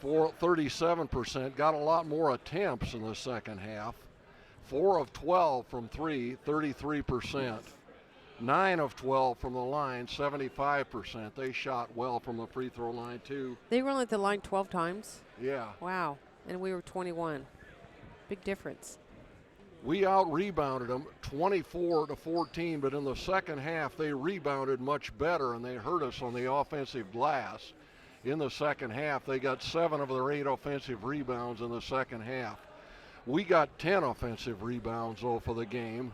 F: for 37%, got a lot more attempts in the second half. 4 of 12 from 3, 33%. 9 of 12 from the line, 75%. They shot well from the free throw line too.
B: They were only at the line 12 times?
F: Yeah.
B: Wow. And we were 21. Big difference.
F: We out-rebounded them 24 to 14, but in the second half they rebounded much better and they hurt us on the offensive glass. In the second half, they got 7 of their 8 offensive rebounds in the second half. We got 10 offensive rebounds, though, for the game.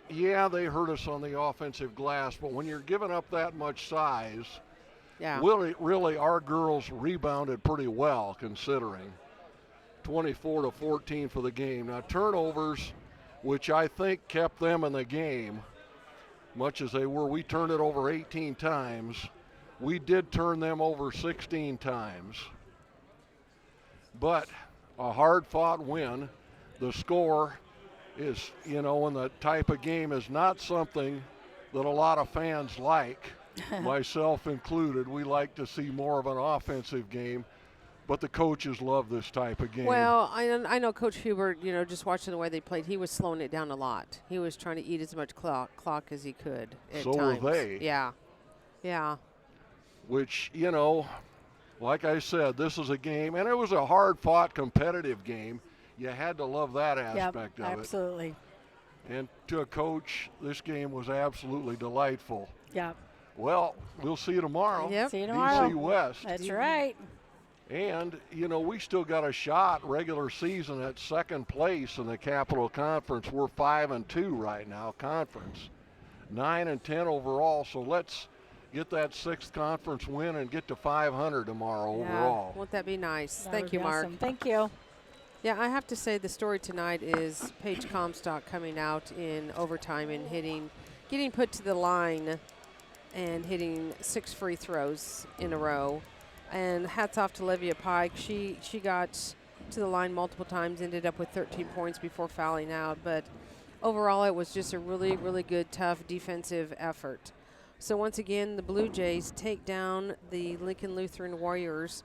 F: Yeah, they hurt us on the offensive glass, but when you're giving up that much size, really our girls rebounded pretty well, considering. 24 to 14 for the game. Now, turnovers, which I think kept them in the game, much as they were, we turned it over 18 times. We did turn them over 16 times. But a hard-fought win. The score is, in the type of game is not something that a lot of fans like, myself included. We like to see more of an offensive game, but the coaches love this type of game.
B: Well, I know Coach Hubert, just watching the way they played, he was slowing it down a lot. He was trying to eat as much clock as he could at
F: so
B: times.
F: were they.
B: Yeah.
F: Which, like I said, this is a game, and it was a hard-fought, competitive game. You had to love that aspect of it.
A: Absolutely.
F: And to a coach, this game was absolutely delightful.
A: Yep.
F: Well, we'll see you tomorrow.
B: Yep.
A: See you tomorrow.
F: DC West.
A: That's right.
F: And, we still got a shot regular season at second place in the Capital Conference. We're 5-2 right now, conference. 9-10 overall, so let's get that 6th conference win and get to 500 tomorrow overall.
B: Won't that be nice?
A: That
B: Thank
A: would
B: you,
A: be
B: Mark.
A: awesome. Thank you.
B: Yeah, I have to say the story tonight is Paige Comstock coming out in overtime and getting put to the line and hitting 6 free throws in a row. And hats off to Livia Pike. She got to the line multiple times, ended up with 13 points before fouling out. But overall, it was just a really, really good, tough defensive effort. So once again, the Blue Jays take down the Lincoln Lutheran Warriors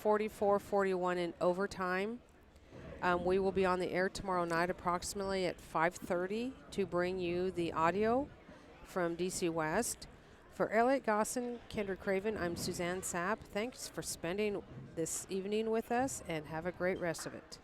B: 44-41 in overtime. We will be on the air tomorrow night approximately at 5:30 to bring you the audio from DC West. For Elliot Gosson, Kendra Craven, I'm Suzanne Sapp. Thanks for spending this evening with us, and have a great rest of it.